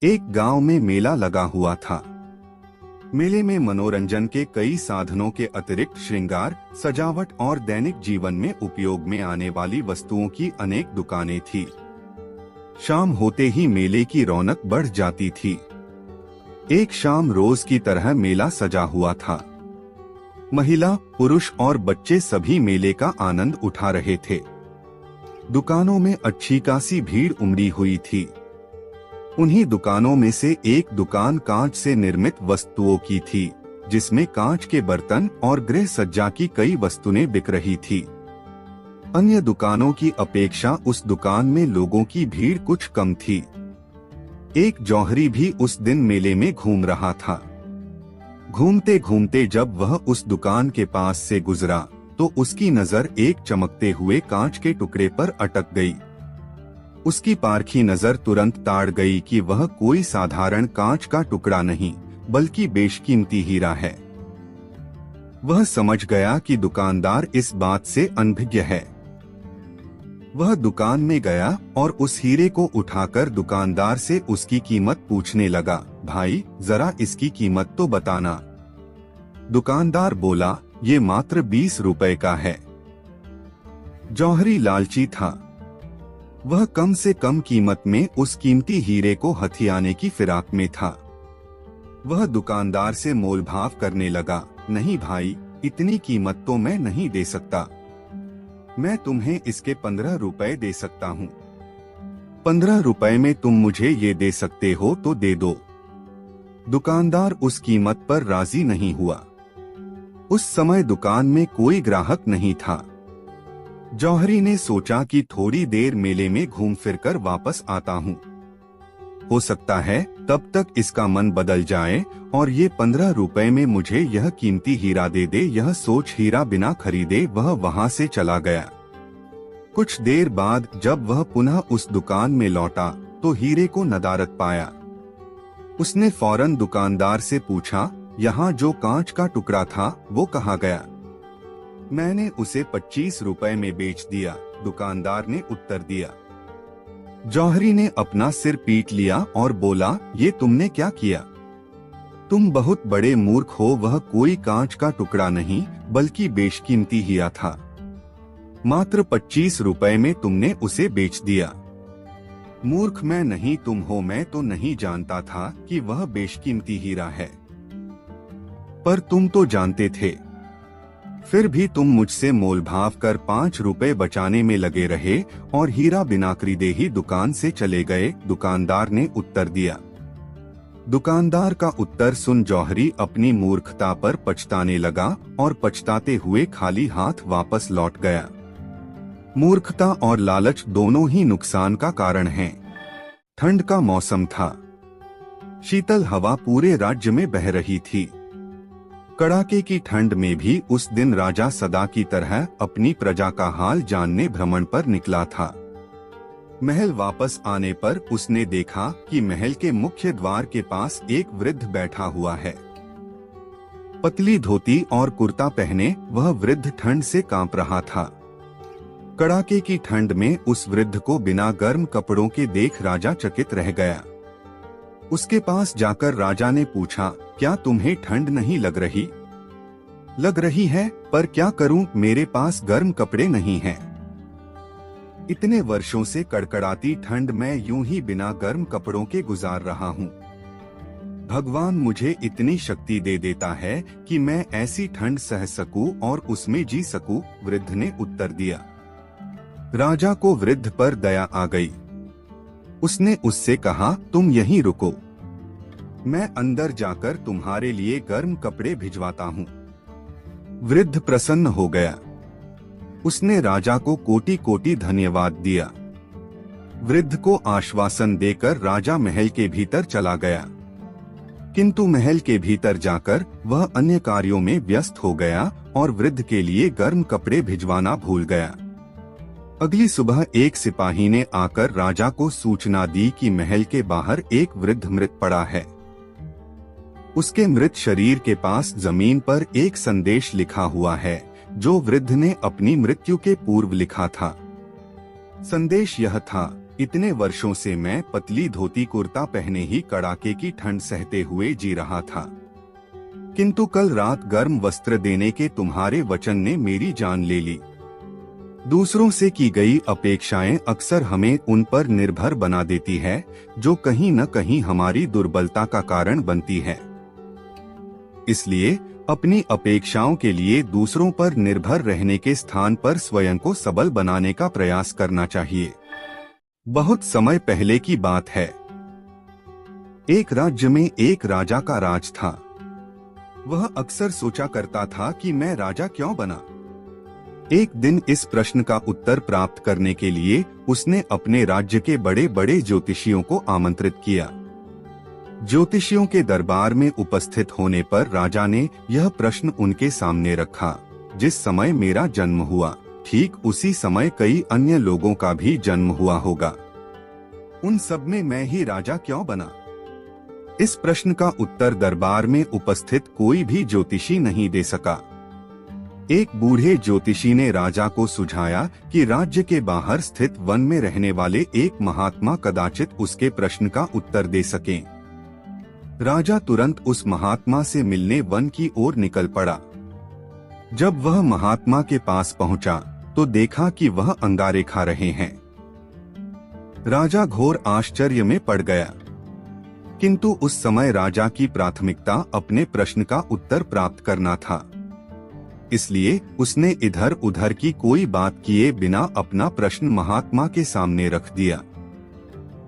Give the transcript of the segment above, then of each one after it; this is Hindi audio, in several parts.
एक गांव में मेला लगा हुआ था। मेले में मनोरंजन के कई साधनों के अतिरिक्त श्रृंगार, सजावट और दैनिक जीवन में उपयोग में आने वाली वस्तुओं की अनेक दुकानें थी। शाम होते ही मेले की रौनक बढ़ जाती थी। एक शाम रोज की तरह मेला सजा हुआ था। महिला, पुरुष और बच्चे सभी मेले का आनंद उठा रहे थे। दुकानों में अच्छी खासी भीड़ उमड़ी हुई थी। उन्हीं दुकानों में से एक दुकान कांच से निर्मित वस्तुओं की थी, जिसमें कांच के बर्तन और गृह सज्जा की कई वस्तुएं बिक रही थी। अन्य दुकानों की अपेक्षा उस दुकान में लोगों की भीड़ कुछ कम थी। एक जौहरी भी उस दिन मेले में घूम रहा था। घूमते घूमते जब वह उस दुकान के पास से गुजरा तो उसकी नजर एक चमकते हुए कांच के टुकड़े पर अटक गई। उसकी पारखी नजर तुरंत ताड़ गई कि वह कोई साधारण कांच का टुकड़ा नहीं, बल्कि बेशकीमती हीरा है। वह समझ गया कि दुकानदार इस बात से अनभिज्ञ है। वह दुकान में गया और उस हीरे को उठाकर दुकानदार से उसकी कीमत पूछने लगा। भाई, जरा इसकी कीमत तो बताना। दुकानदार बोला, ये मात्र 20 रुपए का है। जौहरी लालची था। वह कम से कम कीमत में उस कीमती हीरे को हथियाने की फिराक में था। वह दुकानदार से मोलभाव करने लगा। नहीं भाई, इतनी कीमत तो मैं नहीं दे सकता। मैं तुम्हें इसके 15 रुपए दे सकता हूँ। 15 रुपए में तुम मुझे ये दे सकते हो तो दे दो। दुकानदार उस कीमत पर राजी नहीं हुआ। उस समय दुकान में कोई ग्राहक नहीं था। जौहरी ने सोचा कि थोड़ी देर मेले में घूम फिरकर वापस आता हूँ। हो सकता है तब तक इसका मन बदल जाए और ये 15 रुपए में मुझे यह कीमती हीरा दे दे। यह सोच हीरा बिना खरीदे वह वहां से चला गया। कुछ देर बाद जब वह पुनः उस दुकान में लौटा तो हीरे को नदारद पाया। उसने फौरन दुकानदार से पूछा, यहाँ जो कांच का टुकड़ा था वो कहाँ गया? मैंने उसे 25 रुपए में बेच दिया, दुकानदार ने उत्तर दिया। जौहरी ने अपना सिर पीट लिया और बोला, ये तुमने क्या किया? तुम बहुत बड़े मूर्ख हो। वह कोई कांच का टुकड़ा नहीं, बल्कि बेशकीमती हीरा था। मात्र 25 रुपए में तुमने उसे बेच दिया। मूर्ख मैं नहीं, तुम हो। मैं तो नहीं जानता था कि वह बेशकीमती हीरा है। पर तुम तो जानते थे। फिर भी तुम मुझसे मोलभाव कर 5 रुपए बचाने में लगे रहे और हीरा बिना खरीदे ही दुकान से चले गए, दुकानदार ने उत्तर दिया। दुकानदार का उत्तर सुन जौहरी अपनी मूर्खता पर पछताने लगा और पछताते हुए खाली हाथ वापस लौट गया। मूर्खता और लालच दोनों ही नुकसान का कारण हैं। ठंड का मौसम था। शीतल हवा पूरे राज्य में बह रही थी। कड़ाके की ठंड में भी उस दिन राजा सदा की तरह अपनी प्रजा का हाल जानने भ्रमण पर निकला था। महल वापस आने पर उसने देखा कि महल के मुख्य द्वार के पास एक वृद्ध बैठा हुआ है। पतली धोती और कुर्ता पहने वह वृद्ध ठंड से कांप रहा था। कड़ाके की ठंड में उस वृद्ध को बिना गर्म कपड़ों के देख राजा चकित रह गया। उसके पास जाकर राजा ने पूछा, क्या तुम्हें ठंड नहीं लग रही? लग रही है, पर क्या करूं, मेरे पास गर्म कपड़े नहीं हैं। इतने वर्षों से कड़कड़ाती ठंड मैं यूं ही बिना गर्म कपड़ों के गुजार रहा हूं। भगवान मुझे इतनी शक्ति दे देता है कि मैं ऐसी ठंड सह सकूं और उसमें जी सकूं, वृद्ध ने उत्तर दिया। राजा को वृद्ध पर दया आ गई। उसने उससे कहा, तुम यहीं रुको, मैं अंदर जाकर तुम्हारे लिए गर्म कपड़े भिजवाता हूँ। वृद्ध प्रसन्न हो गया। उसने राजा को कोटि कोटि धन्यवाद दिया। वृद्ध को आश्वासन देकर राजा महल के भीतर चला गया। किंतु महल के भीतर जाकर वह अन्य कार्यों में व्यस्त हो गया और वृद्ध के लिए गर्म कपड़े भिजवाना भूल गया। अगली सुबह एक सिपाही ने आकर राजा को सूचना दी कि महल के बाहर एक वृद्ध मृत पड़ा है। उसके मृत शरीर के पास जमीन पर एक संदेश लिखा हुआ है, जो वृद्ध ने अपनी मृत्यु के पूर्व लिखा था। संदेश यह था, इतने वर्षों से मैं पतली धोती कुर्ता पहने ही कड़ाके की ठंड सहते हुए जी रहा था, किंतु कल रात गर्म वस्त्र देने के तुम्हारे वचन ने मेरी जान ले ली। दूसरों से की गई अपेक्षाएं अक्सर हमें उन पर निर्भर बना देती है, जो कहीं न कहीं हमारी दुर्बलता का कारण बनती है। इसलिए अपनी अपेक्षाओं के लिए दूसरों पर निर्भर रहने के स्थान पर स्वयं को सबल बनाने का प्रयास करना चाहिए। बहुत समय पहले की बात है। एक राज्य में एक राजा का राज था। वह अक्सर सोचा करता था कि मैं राजा क्यों बना। एक दिन इस प्रश्न का उत्तर प्राप्त करने के लिए उसने अपने राज्य के बड़े बड़े ज्योतिषियों को आमंत्रित किया। ज्योतिषियों के दरबार में उपस्थित होने पर राजा ने यह प्रश्न उनके सामने रखा, जिस समय मेरा जन्म हुआ, ठीक उसी समय कई अन्य लोगों का भी जन्म हुआ होगा। उन सब में मैं ही राजा क्यों बना? इस प्रश्न का उत्तर दरबार में उपस्थित कोई भी ज्योतिषी नहीं दे सका। एक बूढ़े ज्योतिषी ने राजा को सुझाया कि राज्य के बाहर स्थित वन में रहने वाले एक महात्मा कदाचित उसके प्रश्न का उत्तर दे सकें। राजा तुरंत उस महात्मा से मिलने वन की ओर निकल पड़ा। जब वह महात्मा के पास पहुंचा तो देखा कि वह अंगारे खा रहे हैं। राजा घोर आश्चर्य में पड़ गया, किंतु उस समय राजा की प्राथमिकता अपने प्रश्न का उत्तर प्राप्त करना था। इसलिए उसने इधर उधर की कोई बात किए बिना अपना प्रश्न महात्मा के सामने रख दिया।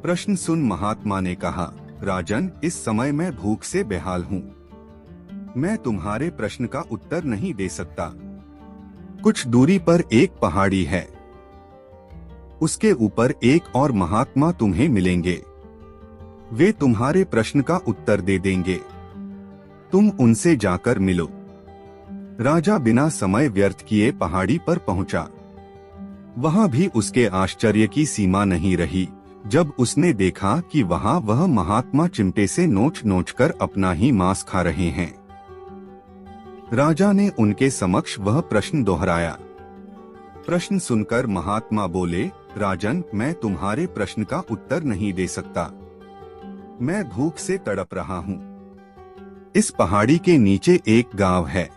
प्रश्न सुन महात्मा ने कहा, राजन, इस समय मैं भूख से बेहाल हूँ। मैं तुम्हारे प्रश्न का उत्तर नहीं दे सकता। कुछ दूरी पर एक पहाड़ी है, उसके ऊपर एक और महात्मा तुम्हें मिलेंगे। वे तुम्हारे प्रश्न का उत्तर दे देंगे। तुम उनसे जाकर मिलो। राजा बिना समय व्यर्थ किए पहाड़ी पर पहुंचा। वहां भी उसके आश्चर्य की सीमा नहीं रही जब उसने देखा कि वहां वह महात्मा चिमटे से नोच नोच कर अपना ही मांस खा रहे हैं। राजा ने उनके समक्ष वह प्रश्न दोहराया। प्रश्न सुनकर महात्मा बोले, राजन, मैं तुम्हारे प्रश्न का उत्तर नहीं दे सकता। मैं भूख से तड़प रहा हूँ। इस पहाड़ी के नीचे एक गांव है।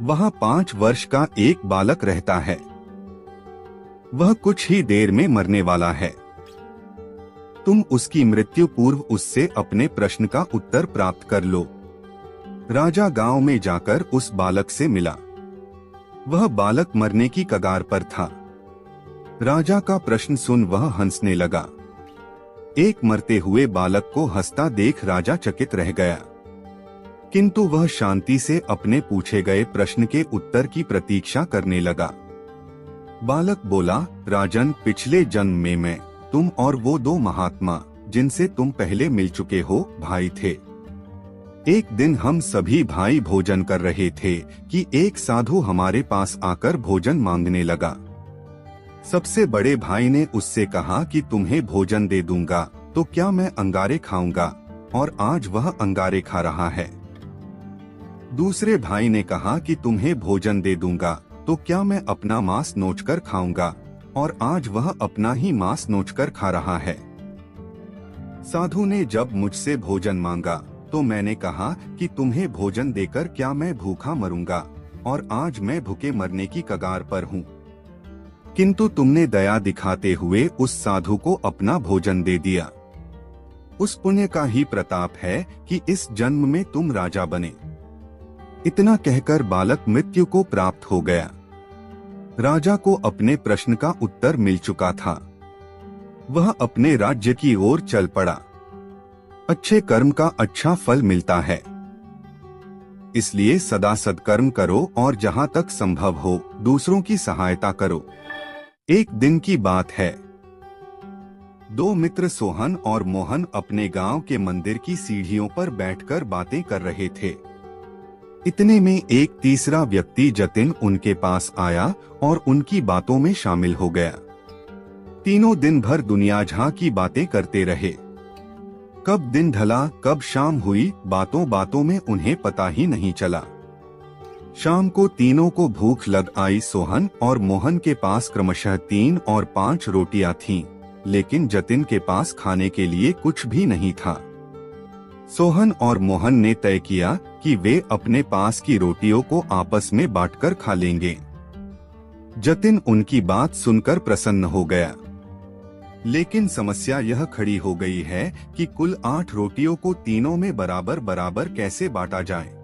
वहां 5 वर्ष का एक बालक रहता है। वह कुछ ही देर में मरने वाला है। तुम उसकी मृत्यु पूर्व उससे अपने प्रश्न का उत्तर प्राप्त कर लो। राजा गांव में जाकर उस बालक से मिला। वह बालक मरने की कगार पर था। राजा का प्रश्न सुन वह हंसने लगा। एक मरते हुए बालक को हंसता देख राजा चकित रह गया, किंतु वह शांति से अपने पूछे गए प्रश्न के उत्तर की प्रतीक्षा करने लगा। बालक बोला, राजन, पिछले जन्म में मैं, तुम और वो 2 महात्मा जिनसे तुम पहले मिल चुके हो, भाई थे। एक दिन हम सभी भाई भोजन कर रहे थे कि एक साधु हमारे पास आकर भोजन मांगने लगा। सबसे बड़े भाई ने उससे कहा कि तुम्हें भोजन दे दूंगा तो क्या मैं अंगारे खाऊंगा, और आज वह अंगारे खा रहा है। दूसरे भाई ने कहा कि तुम्हें भोजन दे दूंगा तो क्या मैं अपना मांस नोचकर खाऊंगा, और आज वह अपना ही मांस नोचकर खा रहा है। साधु ने जब मुझसे भोजन मांगा तो मैंने कहा कि तुम्हें भोजन देकर क्या मैं भूखा मरूंगा, और आज मैं भूखे मरने की कगार पर हूँ। किंतु तुमने दया दिखाते हुए उस साधु को अपना भोजन दे दिया। उस पुण्य का ही प्रताप है कि इस जन्म में तुम राजा बने। इतना कहकर बालक मृत्यु को प्राप्त हो गया। राजा को अपने प्रश्न का उत्तर मिल चुका था। वह अपने राज्य की ओर चल पड़ा। अच्छे कर्म का अच्छा फल मिलता है, इसलिए सदा सत्कर्म करो और जहाँ तक संभव हो दूसरों की सहायता करो। एक दिन की बात है। 2 मित्र सोहन और मोहन अपने गांव के मंदिर की सीढ़ियों पर बैठकर बातें कर रहे थे। इतने में एक तीसरा व्यक्ति जतिन उनके पास आया और उनकी बातों में शामिल हो गया। तीनों दिन भर दुनिया जहां की बातें करते रहे। कब दिन ढला, कब शाम हुई, बातों बातों में उन्हें पता ही नहीं चला। शाम को तीनों को भूख लग आई। सोहन और मोहन के पास क्रमशः 3 और 5 रोटियां थीं, लेकिन जतिन के पास खाने के लिए कुछ भी नहीं था। सोहन और मोहन ने तय किया कि वे अपने पास की रोटियों को आपस में बांटकर खा लेंगे। जतिन उनकी बात सुनकर प्रसन्न हो गया, लेकिन समस्या यह खड़ी हो गई है कि कुल 8 रोटियों को तीनों में बराबर बराबर कैसे बांटा जाए।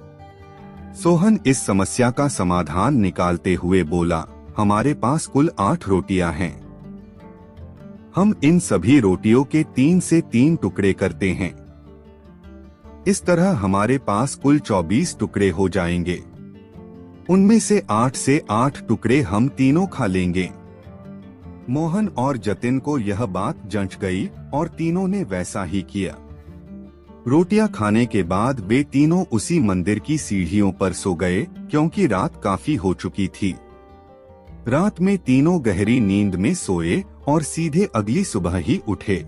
सोहन इस समस्या का समाधान निकालते हुए बोला, हमारे पास कुल 8 रोटियां हैं। हम इन सभी रोटियों के 3 से 3 टुकड़े करते हैं। इस तरह हमारे पास कुल 24 टुकड़े हो जाएंगे। उनमें से 8 से 8 टुकड़े हम तीनों खा लेंगे। मोहन और जतिन को यह बात जंच गई और तीनों ने वैसा ही किया। रोटियां खाने के बाद वे तीनों उसी मंदिर की सीढ़ियों पर सो गए, क्योंकि रात काफी हो चुकी थी। रात में तीनों गहरी नींद में सोए और सीधे अगली सुबह ही उठे।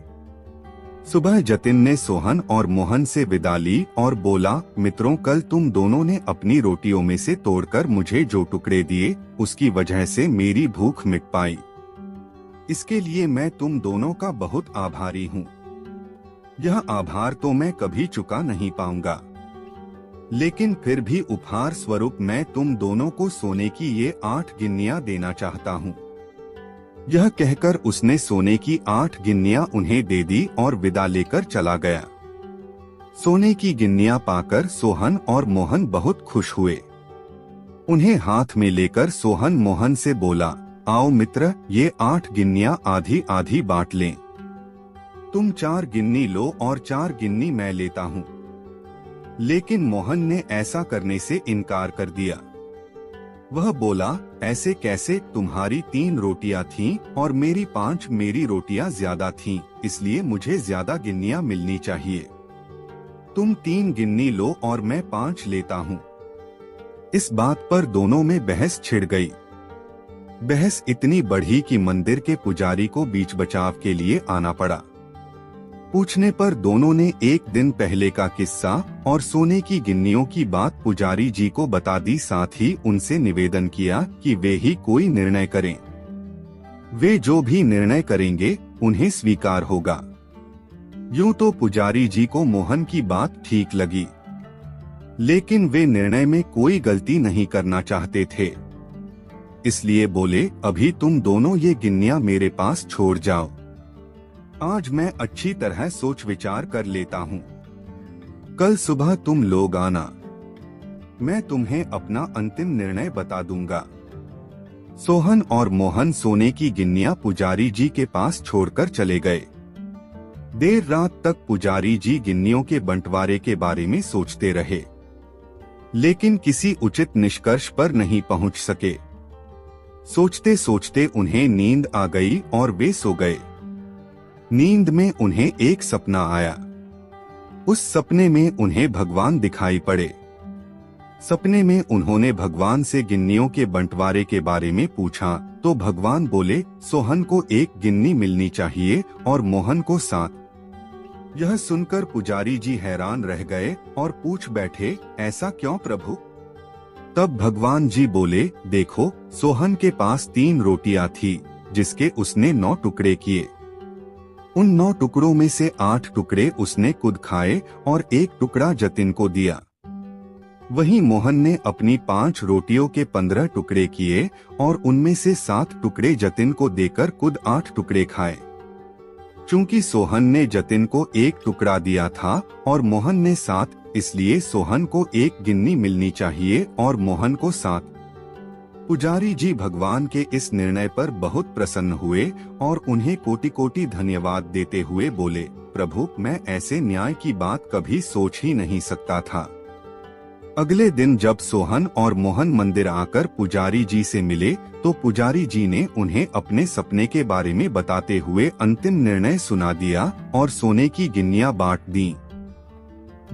सुबह जतिन ने सोहन और मोहन से विदा ली और बोला, मित्रों, कल तुम दोनों ने अपनी रोटियों में से तोड़कर मुझे जो टुकड़े दिए, उसकी वजह से मेरी भूख मिट पाई। इसके लिए मैं तुम दोनों का बहुत आभारी हूँ। यह आभार तो मैं कभी चुका नहीं पाऊंगा, लेकिन फिर भी उपहार स्वरूप मैं तुम दोनों को सोने की ये 8 गिन्नियां देना चाहता हूँ। यह कहकर उसने सोने की 8 गिन्नियां उन्हें दे दी और विदा लेकर चला गया। सोने की गिन्नियां पाकर सोहन और मोहन बहुत खुश हुए। उन्हें हाथ में लेकर सोहन मोहन से बोला, आओ मित्र, ये 8 गिन्नियां आधी आधी बांट लें। तुम 4 गिन्नी लो और 4 गिन्नी मैं लेता हूँ। लेकिन मोहन ने ऐसा करने से इनकार कर दिया। वह बोला, ऐसे कैसे, तुम्हारी 3 रोटियां थीं और मेरी 5 मेरी रोटियां ज्यादा थीं, इसलिए मुझे ज्यादा गिन्नियां मिलनी चाहिए। तुम 3 गिन्नी लो और मैं 5 लेता हूँ। इस बात पर दोनों में बहस छिड़ गई। बहस इतनी बढ़ी कि मंदिर के पुजारी को बीच बचाव के लिए आना पड़ा। पूछने पर दोनों ने एक दिन पहले का किस्सा और सोने की गिन्नियों की बात पुजारी जी को बता दी। साथ ही उनसे निवेदन किया कि वे ही कोई निर्णय करें। वे जो भी निर्णय करेंगे उन्हें स्वीकार होगा। यूं तो पुजारी जी को मोहन की बात ठीक लगी, लेकिन वे निर्णय में कोई गलती नहीं करना चाहते थे। इसलिए बोले, अभी तुम दोनों ये गिन्नियां मेरे पास छोड़ जाओ। आज मैं अच्छी तरह सोच विचार कर लेता हूँ। कल सुबह तुम लोग आना, मैं तुम्हें अपना अंतिम निर्णय बता दूंगा। सोहन और मोहन सोने की गिन्नियां पुजारी जी के पास छोड़कर चले गए। देर रात तक पुजारी जी गिन्नियों के बंटवारे के बारे में सोचते रहे, लेकिन किसी उचित निष्कर्ष पर नहीं पहुंच सके। सोचते सोचते उन्हें नींद आ गई और वे सो गए। नींद में उन्हें एक सपना आया। उस सपने में उन्हें भगवान दिखाई पड़े। सपने में उन्होंने भगवान से गिन्नियों के बंटवारे के बारे में पूछा तो भगवान बोले, सोहन को 1 गिन्नी मिलनी चाहिए और मोहन को 7। यह सुनकर पुजारी जी हैरान रह गए और पूछ बैठे, ऐसा क्यों प्रभु? तब भगवान जी बोले, देखो, सोहन के पास 3 रोटियां थी, जिसके उसने 9 टुकड़े किए। उन 9 टुकड़ों में से 8 टुकड़े उसने खुद खाए और 1 टुकड़ा जतिन को दिया। वहीं मोहन ने अपनी 5 रोटियों के 15 टुकड़े किए और उनमें से 7 टुकड़े जतिन को देकर खुद 8 टुकड़े खाए। चूंकि सोहन ने जतिन को 1 टुकड़ा दिया था और मोहन ने 7, इसलिए सोहन को 1 गिन्नी मिलनी चाहिए और मोहन को 7। पुजारी जी भगवान के इस निर्णय पर बहुत प्रसन्न हुए और उन्हें कोटि कोटि धन्यवाद देते हुए बोले, प्रभु, मैं ऐसे न्याय की बात कभी सोच ही नहीं सकता था। अगले दिन जब सोहन और मोहन मंदिर आकर पुजारी जी से मिले तो पुजारी जी ने उन्हें अपने सपने के बारे में बताते हुए अंतिम निर्णय सुना दिया और सोने की गिन्नियां बांट दी।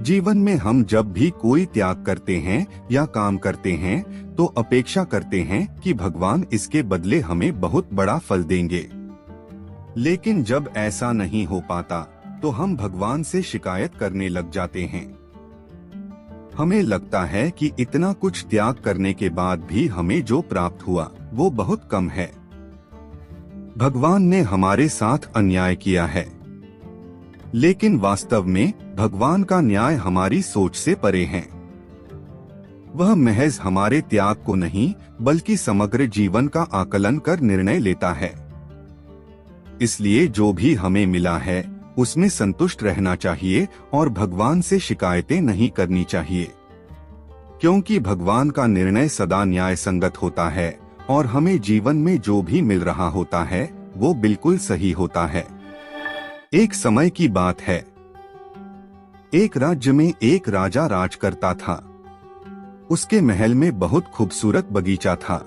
जीवन में हम जब भी कोई त्याग करते हैं या काम करते हैं तो अपेक्षा करते हैं कि भगवान इसके बदले हमें बहुत बड़ा फल देंगे, लेकिन जब ऐसा नहीं हो पाता तो हम भगवान से शिकायत करने लग जाते हैं। हमें लगता है कि इतना कुछ त्याग करने के बाद भी हमें जो प्राप्त हुआ वो बहुत कम है। भगवान ने हमारे साथ अन्याय किया है, लेकिन वास्तव में भगवान का न्याय हमारी सोच से परे है। वह महज हमारे त्याग को नहीं बल्कि समग्र जीवन का आकलन कर निर्णय लेता है। इसलिए जो भी हमें मिला है उसमें संतुष्ट रहना चाहिए और भगवान से शिकायतें नहीं करनी चाहिए, क्योंकि भगवान का निर्णय सदा न्याय संगत होता है और हमें जीवन में जो भी मिल रहा होता है वो बिल्कुल सही होता है। एक समय की बात है, एक राज्य में एक राजा राज करता था। उसके महल में बहुत खूबसूरत बगीचा था।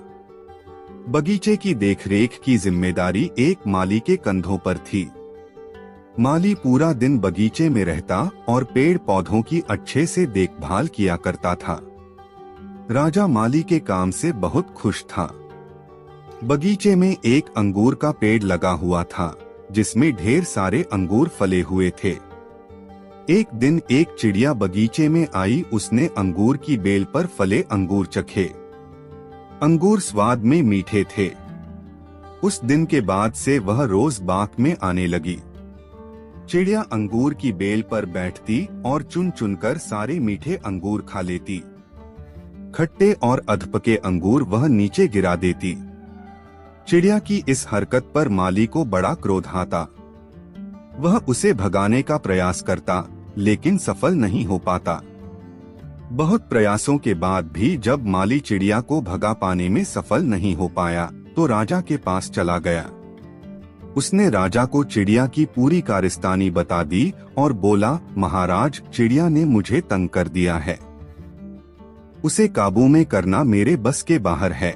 बगीचे की देखरेख की जिम्मेदारी एक माली के कंधों पर थी। माली पूरा दिन बगीचे में रहता और पेड़ पौधों की अच्छे से देखभाल किया करता था। राजा माली के काम से बहुत खुश था। बगीचे में एक अंगूर का पेड़ लगा हुआ था जिसमें ढेर सारे अंगूर फले हुए थे। एक दिन एक चिड़िया बगीचे में आई। उसने अंगूर की बेल पर फले अंगूर चखे। अंगूर स्वाद में मीठे थे। उस दिन के बाद से वह रोज बाग में आने लगी। चिड़िया अंगूर की बेल पर बैठती और चुन चुनकर सारे मीठे अंगूर खा लेती। खट्टे और अधपके अंगूर वह नीचे गिरा देती। चिड़िया की इस हरकत पर माली को बड़ा क्रोध आता। वह उसे भगाने का प्रयास करता, लेकिन सफल नहीं हो पाता। बहुत प्रयासों के बाद भी जब माली चिड़िया को भगा पाने में सफल नहीं हो पाया तो राजा के पास चला गया। उसने राजा को चिड़िया की पूरी कारस्तानी बता दी और बोला, महाराज, चिड़िया ने मुझे तंग कर दिया है। उसे काबू में करना मेरे बस के बाहर है।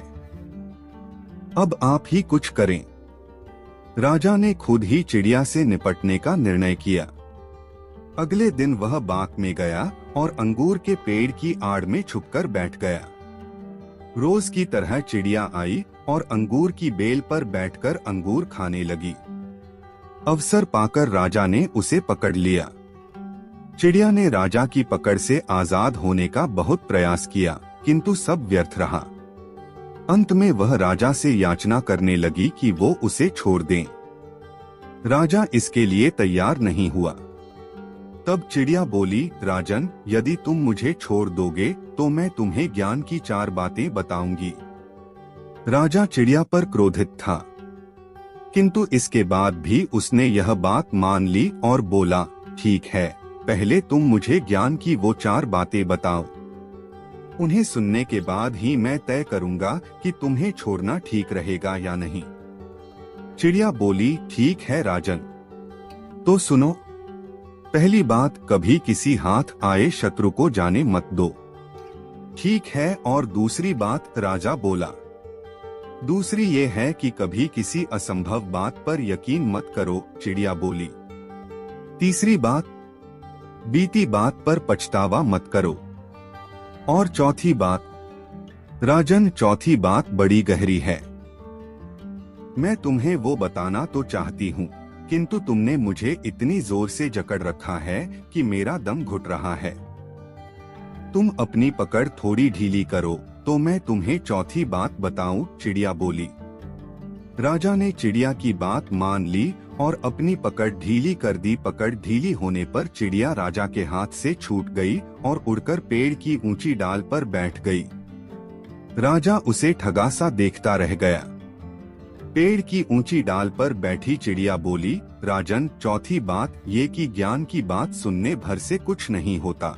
अब आप ही कुछ करें। राजा ने खुद ही चिड़िया से निपटने का निर्णय किया। अगले दिन वह बाग में गया और अंगूर के पेड़ की आड़ में छुपकर बैठ गया। रोज की तरह चिड़िया आई और अंगूर की बेल पर बैठकर अंगूर खाने लगी। अवसर पाकर राजा ने उसे पकड़ लिया। चिड़िया ने राजा की पकड़ से आजाद होने का बहुत प्रयास किया, किंतु सब व्यर्थ रहा। अंत में वह राजा से याचना करने लगी कि वो उसे छोड़ दें। राजा इसके लिए तैयार नहीं हुआ। तब चिड़िया बोली, राजन, यदि तुम मुझे छोड़ दोगे तो मैं तुम्हें ज्ञान की 4 बातें बताऊंगी। राजा चिड़िया पर क्रोधित था, किंतु इसके बाद भी उसने यह बात मान ली और बोला, ठीक है, पहले तुम मुझे ज्ञान की वो 4 बातें बताओ। उन्हें सुनने के बाद ही मैं तय करूंगा कि तुम्हें छोड़ना ठीक रहेगा या नहीं। चिड़िया बोली, ठीक है राजन, तो सुनो। पहली बात, कभी किसी हाथ आए शत्रु को जाने मत दो। ठीक है, और दूसरी बात, राजा बोला। दूसरी ये है कि कभी किसी असंभव बात पर यकीन मत करो, चिड़िया बोली। तीसरी बात, बीती बात पर पछतावा मत करो। और चौथी बात, राजन, चौथी बात बड़ी गहरी है। मैं तुम्हें वो बताना तो चाहती हूँ, किंतु तुमने मुझे इतनी जोर से जकड़ रखा है कि मेरा दम घुट रहा है। तुम अपनी पकड़ थोड़ी ढीली करो तो मैं तुम्हें चौथी बात बताऊं, चिड़िया बोली। राजा ने चिड़िया की बात मान ली और अपनी पकड़ ढीली कर दी। पकड़ ढीली होने पर चिड़िया राजा के हाथ से छूट गई और उड़कर पेड़ की ऊंची डाल पर बैठ गई। राजा उसे ठगा सा देखता रह गया। पेड़ की ऊंची डाल पर बैठी चिड़िया बोली, राजन, चौथी बात ये कि ज्ञान की बात सुनने भर से कुछ नहीं होता,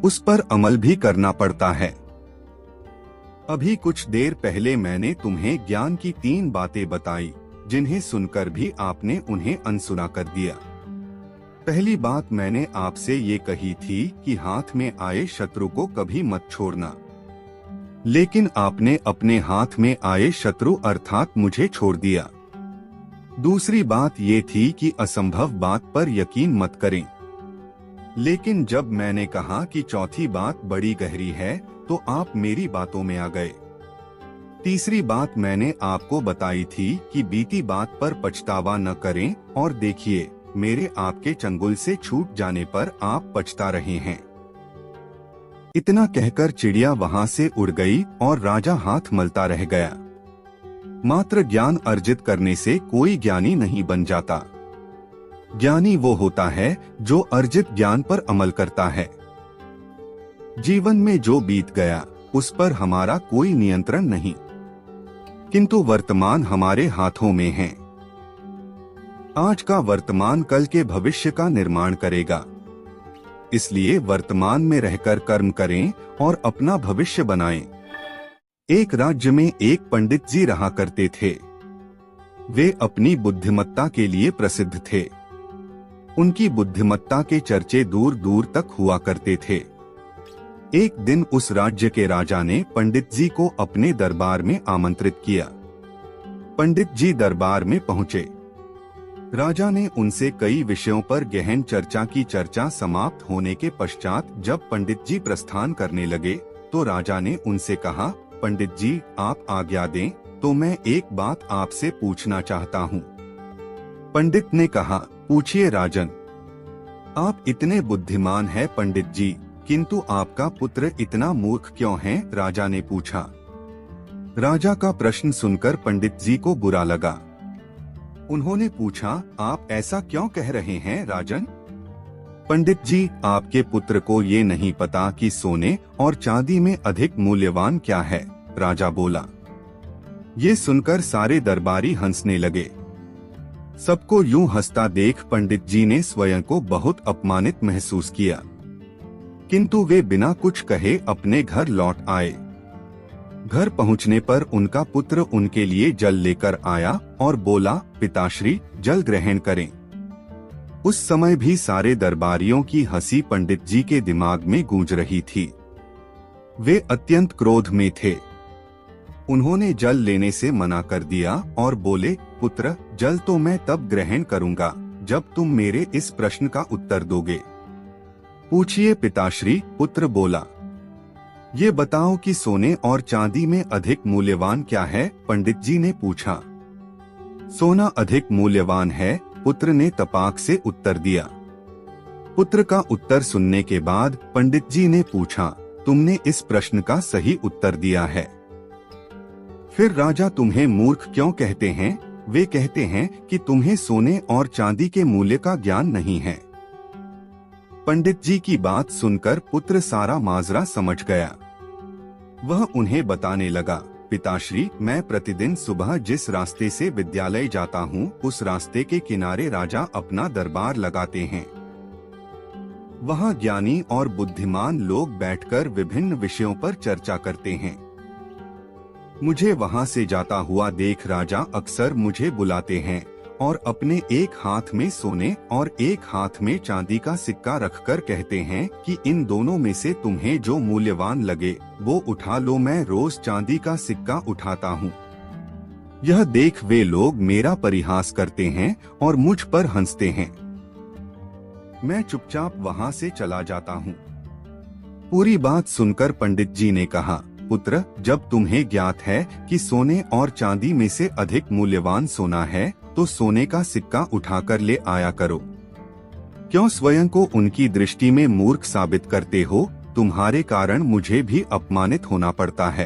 उस पर अमल भी करना पड़ता है। अभी कुछ देर पहले मैंने तुम्हें ज्ञान की 3 बातें बताई, जिन्हें सुनकर भी आपने उन्हें अनसुना कर दिया। पहली बात मैंने आपसे ये कही थी कि हाथ में आए शत्रु को कभी मत छोड़ना, लेकिन आपने अपने हाथ में आए शत्रु अर्थात मुझे छोड़ दिया। दूसरी बात ये थी कि असंभव बात पर यकीन मत करें, लेकिन जब मैंने कहा कि चौथी बात बड़ी गहरी है तो आप मेरी बातों में आ गए। तीसरी बात मैंने आपको बताई थी कि बीती बात पर पछतावा न करें, और देखिए, मेरे आपके चंगुल से छूट जाने पर आप पछता रहे हैं। इतना कहकर चिड़िया वहां से उड़ गई और राजा हाथ मलता रह गया। मात्र ज्ञान अर्जित करने से कोई ज्ञानी नहीं बन जाता। ज्ञानी वो होता है जो अर्जित ज्ञान पर अमल करता है। जीवन में जो बीत गया उस पर हमारा कोई नियंत्रण नहीं, किंतु वर्तमान हमारे हाथों में है। आज का वर्तमान कल के भविष्य का निर्माण करेगा। इसलिए वर्तमान में रहकर कर्म करें और अपना भविष्य बनाएं। एक राज्य में एक पंडित जी रहा करते थे। वे अपनी बुद्धिमत्ता के लिए प्रसिद्ध थे। उनकी बुद्धिमत्ता के चर्चे दूर दूर तक हुआ करते थे। एक दिन उस राज्य के राजा ने पंडित जी को अपने दरबार में आमंत्रित किया। पंडित जी दरबार में पहुंचे। राजा ने उनसे कई विषयों पर गहन चर्चा की। चर्चा समाप्त होने के पश्चात जब पंडित जी प्रस्थान करने लगे तो राजा ने उनसे कहा, पंडित जी आप आज्ञा दें तो मैं एक बात आपसे पूछना चाहता हूँ। पंडित ने कहा, पूछिए राजन। आप इतने बुद्धिमान हैं पंडित जी, किंतु आपका पुत्र इतना मूर्ख क्यों है? राजा ने पूछा। राजा का प्रश्न सुनकर पंडित जी को बुरा लगा। उन्होंने पूछा, आप ऐसा क्यों कह रहे हैं राजन? पंडित जी, आपके पुत्र को ये नहीं पता कि सोने और चांदी में अधिक मूल्यवान क्या है। राजा बोला। ये सुनकर सारे दरबारी हंसने लगे। सबको यूं हंसता देख पंडित जी ने स्वयं को बहुत अपमानित महसूस किया, किंतु वे बिना कुछ कहे अपने घर लौट आए। घर पहुंचने पर उनका पुत्र उनके लिए जल लेकर आया और बोला, पिताश्री जल ग्रहण करें। उस समय भी सारे दरबारियों की हंसी पंडित जी के दिमाग में गूंज रही थी। वे अत्यंत क्रोध में थे। उन्होंने जल लेने से मना कर दिया और बोले, पुत्र जल तो मैं तब ग्रहण करूंगा जब तुम मेरे इस प्रश्न का उत्तर दोगे। पूछिए पिताश्री, पुत्र बोला। ये बताओ कि सोने और चांदी में अधिक मूल्यवान क्या है? पंडित जी ने पूछा। सोना अधिक मूल्यवान है, पुत्र ने तपाक से उत्तर दिया। पुत्र का उत्तर सुनने के बाद पंडित जी ने पूछा, तुमने इस प्रश्न का सही उत्तर दिया है। फिर राजा तुम्हें मूर्ख क्यों कहते हैं? वे कहते हैं कि तुम्हें सोने और चांदी के मूल्य का ज्ञान नहीं है। पंडित जी की बात सुनकर पुत्र सारा माजरा समझ गया। वह उन्हें बताने लगा, पिताश्री मैं प्रतिदिन सुबह जिस रास्ते से विद्यालय जाता हूँ उस रास्ते के किनारे राजा अपना दरबार लगाते हैं। वहाँ ज्ञानी और बुद्धिमान लोग बैठकर विभिन्न विषयों पर चर्चा करते हैं। मुझे वहाँ से जाता हुआ देख राजा अक्सर मुझे बुलाते हैं और अपने एक हाथ में सोने और एक हाथ में चांदी का सिक्का रखकर कहते हैं कि इन दोनों में से तुम्हें जो मूल्यवान लगे वो उठा लो। मैं रोज चांदी का सिक्का उठाता हूँ। यह देख वे लोग मेरा परिहास करते हैं और मुझ पर हंसते हैं। मैं चुपचाप वहाँ से चला जाता हूँ। पूरी बात सुनकर पंडित जी ने कहा, पुत्र जब तुम्हें ज्ञात है कि सोने और चांदी में से अधिक मूल्यवान सोना है तो सोने का सिक्का उठाकर ले आया करो। क्यों स्वयं को उनकी दृष्टि में मूर्ख साबित करते हो? तुम्हारे कारण मुझे भी अपमानित होना पड़ता है।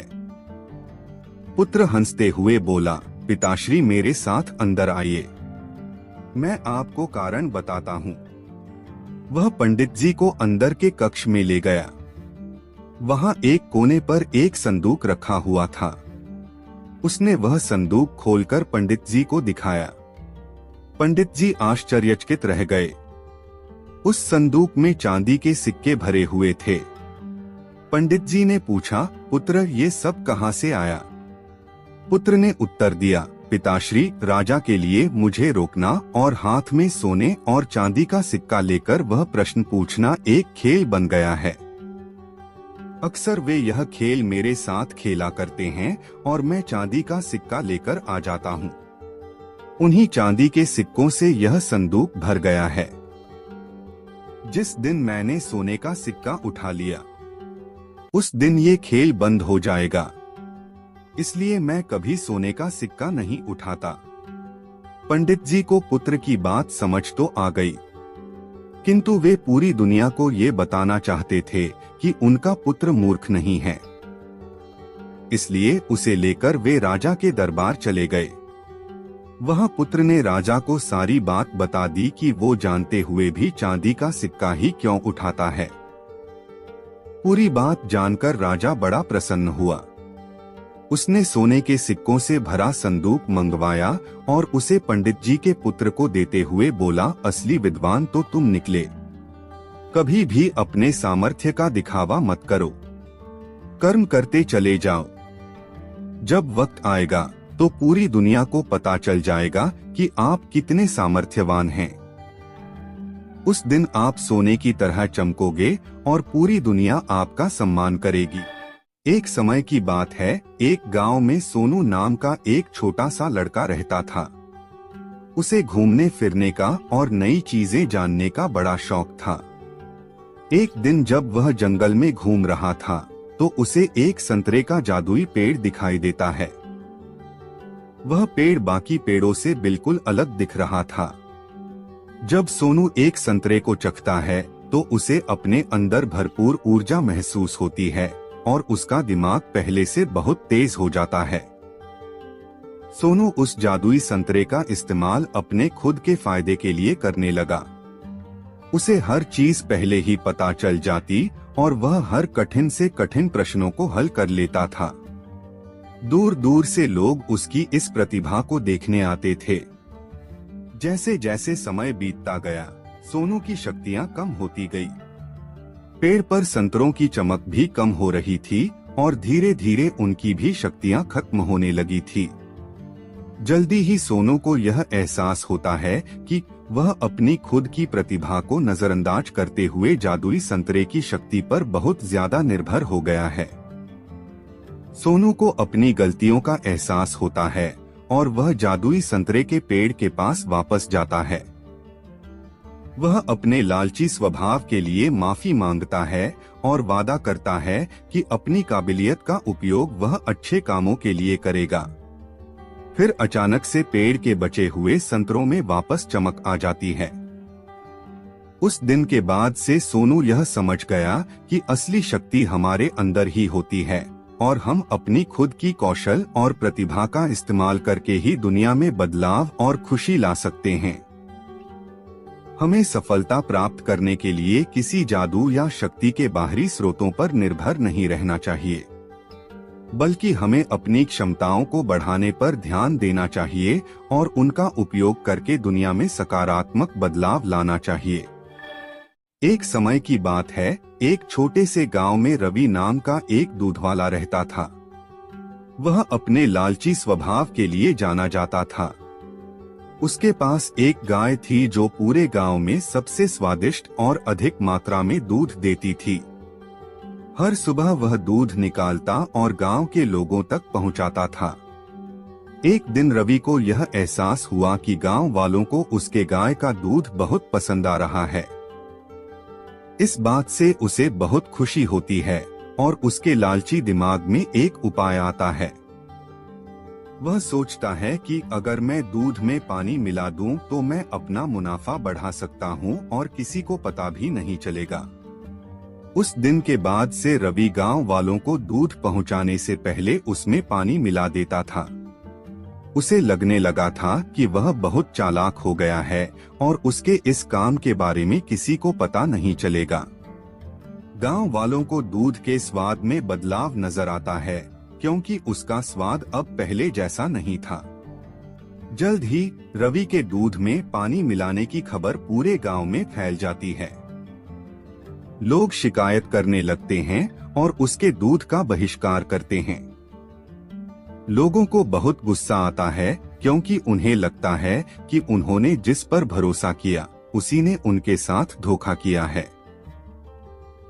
पुत्र हंसते हुए बोला, पिताश्री मेरे साथ अंदर आइए, मैं आपको कारण बताता हूँ। वह पंडित जी को अंदर के कक्ष में ले गया। वहाँ एक कोने पर एक संदूक रखा हुआ था। उसने वह संदूक खोलकर पंडित जी को दिखाया। पंडित जी आश्चर्यचकित रह गए। उस संदूक में चांदी के सिक्के भरे हुए थे। पंडित जी ने पूछा, पुत्र ये सब कहाँ से आया? पुत्र ने उत्तर दिया, पिताश्री राजा के लिए मुझे रोकना और हाथ में सोने और चांदी का सिक्का लेकर वह प्रश्न पूछना एक खेल बन गया है। अक्सर वे यह खेल मेरे साथ खेला करते हैं और मैं चांदी का सिक्का लेकर आ जाता हूँ। उन्हीं चांदी के सिक्कों से यह संदूक भर गया है। जिस दिन मैंने सोने का सिक्का उठा लिया उस दिन ये खेल बंद हो जाएगा। इसलिए मैं कभी सोने का सिक्का नहीं उठाता। पंडित जी को पुत्र की बात समझ तो आ गई, किंतु वे पूरी दुनिया को ये बताना चाहते थे कि उनका पुत्र मूर्ख नहीं है। इसलिए उसे लेकर वे राजा के दरबार चले गए। वह पुत्र ने राजा को सारी बात बता दी कि वो जानते हुए भी चांदी का सिक्का ही क्यों उठाता है। पूरी बात जानकर राजा बड़ा प्रसन्न हुआ। उसने सोने के सिक्कों से भरा संदूक मंगवाया और उसे पंडित जी के पुत्र को देते हुए बोला, असली विद्वान तो तुम निकले। कभी भी अपने सामर्थ्य का दिखावा मत करो, कर्म करते चले जाओ। जब वक्त आएगा तो पूरी दुनिया को पता चल जाएगा कि आप कितने सामर्थ्यवान हैं। उस दिन आप सोने की तरह चमकोगे और पूरी दुनिया आपका सम्मान करेगी। एक समय की बात है, एक गांव में सोनू नाम का एक छोटा सा लड़का रहता था। उसे घूमने फिरने का और नई चीजें जानने का बड़ा शौक था। एक दिन जब वह जंगल में घूम रहा था तो उसे एक संतरे का जादुई पेड़ दिखाई देता है। वह पेड़ बाकी पेड़ों से बिल्कुल अलग दिख रहा था। जब सोनू एक संतरे को चखता है तो उसे अपने अंदर भरपूर ऊर्जा महसूस होती है और उसका दिमाग पहले से बहुत तेज हो जाता है। सोनू उस जादुई संतरे का इस्तेमाल अपने खुद के फायदे के लिए करने लगा। उसे हर चीज पहले ही पता चल जाती और वह हर कठिन से कठिन प्रश्नों को हल कर लेता था। दूर दूर से लोग उसकी इस प्रतिभा को देखने आते थे। जैसे जैसे समय बीतता गया, सोनू की शक्तियां कम होती गई। पेड़ पर संतरों की चमक भी कम हो रही थी और धीरे धीरे उनकी भी शक्तियां खत्म होने लगी थी। जल्दी ही सोनू को यह एहसास होता है कि वह अपनी खुद की प्रतिभा को नजरअंदाज करते हुए जादुई संतरे की शक्ति पर बहुत ज्यादा निर्भर हो गया है। सोनू को अपनी गलतियों का एहसास होता है और वह जादुई संतरे के पेड़ के पास वापस जाता है। वह अपने लालची स्वभाव के लिए माफी मांगता है और वादा करता है कि अपनी काबिलियत का उपयोग वह अच्छे कामों के लिए करेगा। फिर अचानक से पेड़ के बचे हुए संतरों में वापस चमक आ जाती है। उस दिन के बाद से सोनू यह समझ गया कि असली शक्ति हमारे अंदर ही होती है और हम अपनी खुद की कौशल और प्रतिभा का इस्तेमाल करके ही दुनिया में बदलाव और खुशी ला सकते हैं। हमें सफलता प्राप्त करने के लिए किसी जादू या शक्ति के बाहरी स्रोतों पर निर्भर नहीं रहना चाहिए, बल्कि हमें अपनी क्षमताओं को बढ़ाने पर ध्यान देना चाहिए और उनका उपयोग करके दुनिया में सकारात्मक बदलाव लाना चाहिए। एक समय की बात है, एक छोटे से गांव में रवि नाम का एक दूधवाला रहता था। वह अपने लालची स्वभाव के लिए जाना जाता था। उसके पास एक गाय थी जो पूरे गांव में सबसे स्वादिष्ट और अधिक मात्रा में दूध देती थी। हर सुबह वह दूध निकालता और गांव के लोगों तक पहुंचाता था। एक दिन रवि को यह एहसास हुआ कि गांव वालों को उसके गाय का दूध बहुत पसंद आ रहा है। इस बात से उसे बहुत खुशी होती है और उसके लालची दिमाग में एक उपाय आता है। वह सोचता है कि अगर मैं दूध में पानी मिला दूं तो मैं अपना मुनाफा बढ़ा सकता हूं और किसी को पता भी नहीं चलेगा। उस दिन के बाद से रवि गांव वालों को दूध पहुंचाने से पहले उसमें पानी मिला देता था। उसे लगने लगा था कि वह बहुत चालाक हो गया है और उसके इस काम के बारे में किसी को पता नहीं चलेगा। गांव वालों को दूध के स्वाद में बदलाव नजर आता है क्योंकि उसका स्वाद अब पहले जैसा नहीं था। जल्द ही रवि के दूध में पानी मिलाने की खबर पूरे गांव में फैल जाती है। लोग शिकायत करने लगते हैं और उसके दूध का बहिष्कार करते हैं। लोगों को बहुत गुस्सा आता है क्योंकि उन्हें लगता है कि उन्होंने जिस पर भरोसा किया उसी ने उनके साथ धोखा किया है।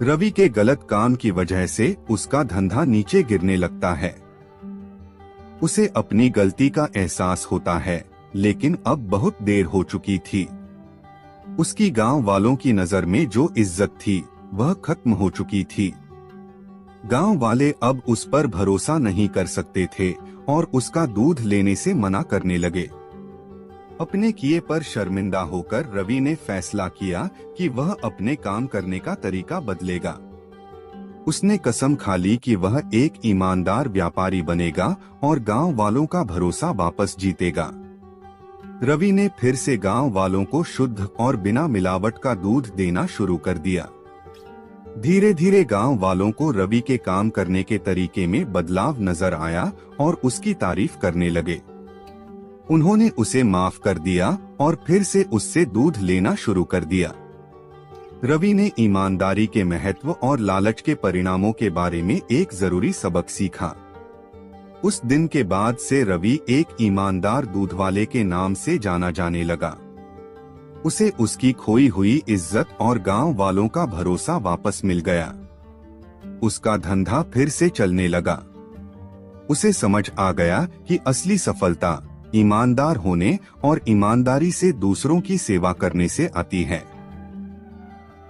रवि के गलत काम की वजह से उसका धंधा नीचे गिरने लगता है। उसे अपनी गलती का एहसास होता है, लेकिन अब बहुत देर हो चुकी थी। उसकी गांव वालों की नजर में जो इज्जत थी वह खत्म हो चुकी थी। गांव वाले अब उस पर भरोसा नहीं कर सकते थे और उसका दूध लेने से मना करने लगे। अपने किए पर शर्मिंदा होकर रवि ने फैसला किया कि वह अपने काम करने का तरीका बदलेगा। उसने कसम खा ली कि वह एक ईमानदार व्यापारी बनेगा और गांव वालों का भरोसा वापस जीतेगा। रवि ने फिर से गांव वालों को शुद्ध और बिना मिलावट का दूध देना शुरू कर दिया। धीरे धीरे गांव वालों को रवि के काम करने के तरीके में बदलाव नजर आया और उसकी तारीफ करने लगे। उन्होंने उसे माफ कर दिया और फिर से उससे दूध लेना शुरू कर दिया। रवि ने ईमानदारी के महत्व और लालच के परिणामों के बारे में एक जरूरी सबक सीखा। उस दिन के बाद से रवि एक ईमानदार दूध वाले के नाम से जाना जाने लगा। उसे उसकी खोई हुई इज्जत और गांव वालों का भरोसा वापस मिल गया। उसका धंधा फिर से चलने लगा। उसे समझ आ गया कि असली सफलता ईमानदार होने और ईमानदारी से दूसरों की सेवा करने से आती है।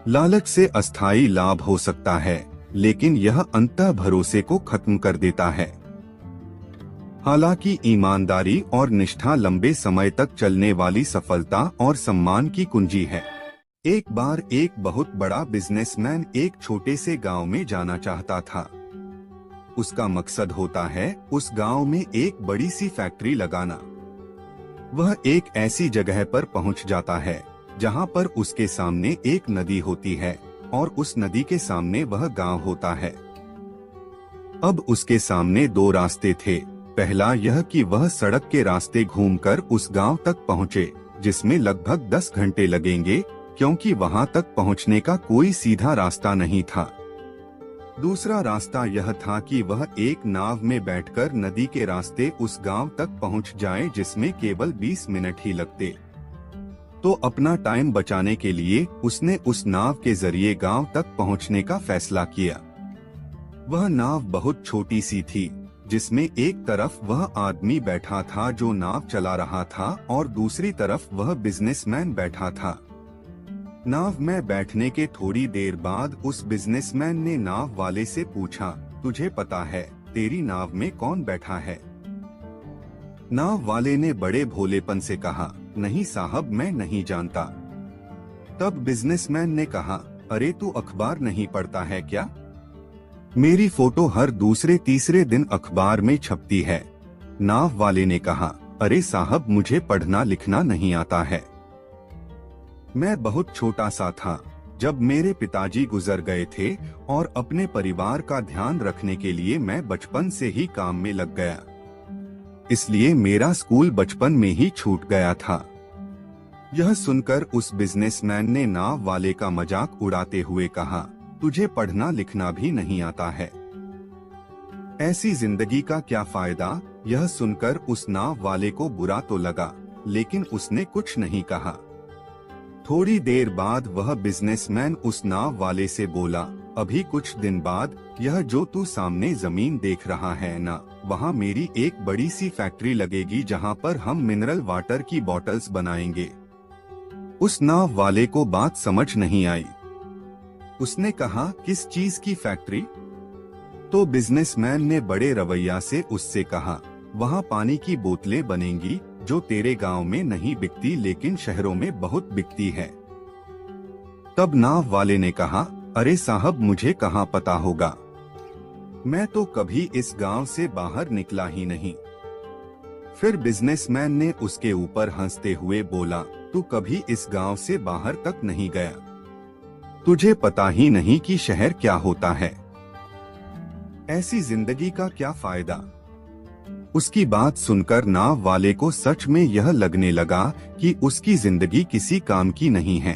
लालच से अस्थायी लाभ हो सकता है, लेकिन यह अंततः भरोसे को खत्म कर देता है। हालांकि ईमानदारी और निष्ठा लंबे समय तक चलने वाली सफलता और सम्मान की कुंजी है। एक बार एक बहुत बड़ा बिजनेसमैन एक छोटे से गांव में जाना चाहता था। उसका मकसद होता है उस गांव में एक बड़ी सी फैक्ट्री लगाना। वह एक ऐसी जगह पर पहुंच जाता है जहां पर उसके सामने एक नदी होती है और उस नदी के सामने वह गांव होता है। अब उसके सामने दो रास्ते थे। पहला यह कि वह सड़क के रास्ते घूमकर उस गांव तक पहुंचे, जिसमें लगभग 10 घंटे लगेंगे, क्योंकि वहां तक पहुंचने का कोई सीधा रास्ता नहीं था। दूसरा रास्ता यह था कि वह एक नाव में बैठकर नदी के रास्ते उस गांव तक पहुंच जाए, जिसमें केवल 20 मिनट ही लगते। तो अपना टाइम बचाने के लिए उसने उस नाव के जरिए गांव तक पहुंचने का फैसला किया। वह नाव बहुत छोटी सी थी, जिसमें एक तरफ वह आदमी बैठा था जो नाव चला रहा था और दूसरी तरफ वह बिजनेसमैन बैठा था। नाव में बैठने के थोड़ी देर बाद उस बिजनेसमैन ने नाव वाले से पूछा, तुझे पता है तेरी नाव में कौन बैठा है? नाव वाले ने बड़े भोलेपन से कहा, नहीं साहब, मैं नहीं जानता। तब बिजनेसमैन ने कहा, अरे तू अखबार नहीं पढ़ता है क्या? मेरी फोटो हर दूसरे तीसरे दिन अखबार में छपती है। नाव वाले ने कहा, अरे साहब, मुझे पढ़ना लिखना नहीं आता है। मैं बहुत छोटा सा था जब मेरे पिताजी गुजर गए थे और अपने परिवार का ध्यान रखने के लिए मैं बचपन से ही काम में लग गया। इसलिए मेरा स्कूल बचपन में ही छूट गया था। यह सुनकर उस बिजनेसमैन ने नाव वाले का मजाक उड़ाते हुए कहा, तुझे पढ़ना लिखना भी नहीं आता है, ऐसी जिंदगी का क्या फायदा? यह सुनकर उस नाव वाले को बुरा तो लगा, लेकिन उसने कुछ नहीं कहा। थोड़ी देर बाद वह बिजनेसमैन उस नाव वाले से बोला, अभी कुछ दिन बाद यह जो तू सामने जमीन देख रहा है ना, वहाँ मेरी एक बड़ी सी फैक्ट्री लगेगी जहाँ पर हम मिनरल वाटर की बॉटल्स बनाएंगे। उस नाव वाले को बात समझ नहीं आई। उसने कहा, किस चीज की फैक्ट्री? तो बिजनेसमैन ने बड़े रवैया से उससे कहा, वहाँ पानी की बोतलें बनेंगी जो तेरे गांव में नहीं बिकती लेकिन शहरों में बहुत बिकती है। तब नाव वाले ने कहा, अरे साहब, मुझे कहाँ पता होगा, मैं तो कभी इस गांव से बाहर निकला ही नहीं। फिर बिजनेसमैन ने उसके ऊपर हंसते हुए बोला, तू कभी इस गांव से बाहर तक नहीं गया, तुझे पता ही नहीं कि शहर क्या होता है, ऐसी जिंदगी का क्या फायदा? उसकी बात सुनकर नाव वाले को सच में यह लगने लगा कि उसकी जिंदगी किसी काम की नहीं है।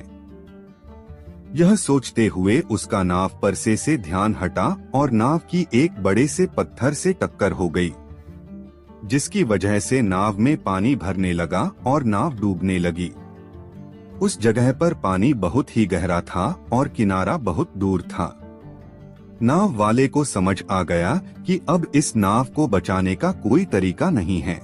यह सोचते हुए उसका नाव परसे से ध्यान हटा और नाव की एक बड़े से पत्थर से टक्कर हो गई, जिसकी वजह से नाव में पानी भरने लगा और नाव डूबने लगी। उस जगह पर पानी बहुत ही गहरा था और किनारा बहुत दूर था। नाव वाले को समझ आ गया कि अब इस नाव को बचाने का कोई तरीका नहीं है।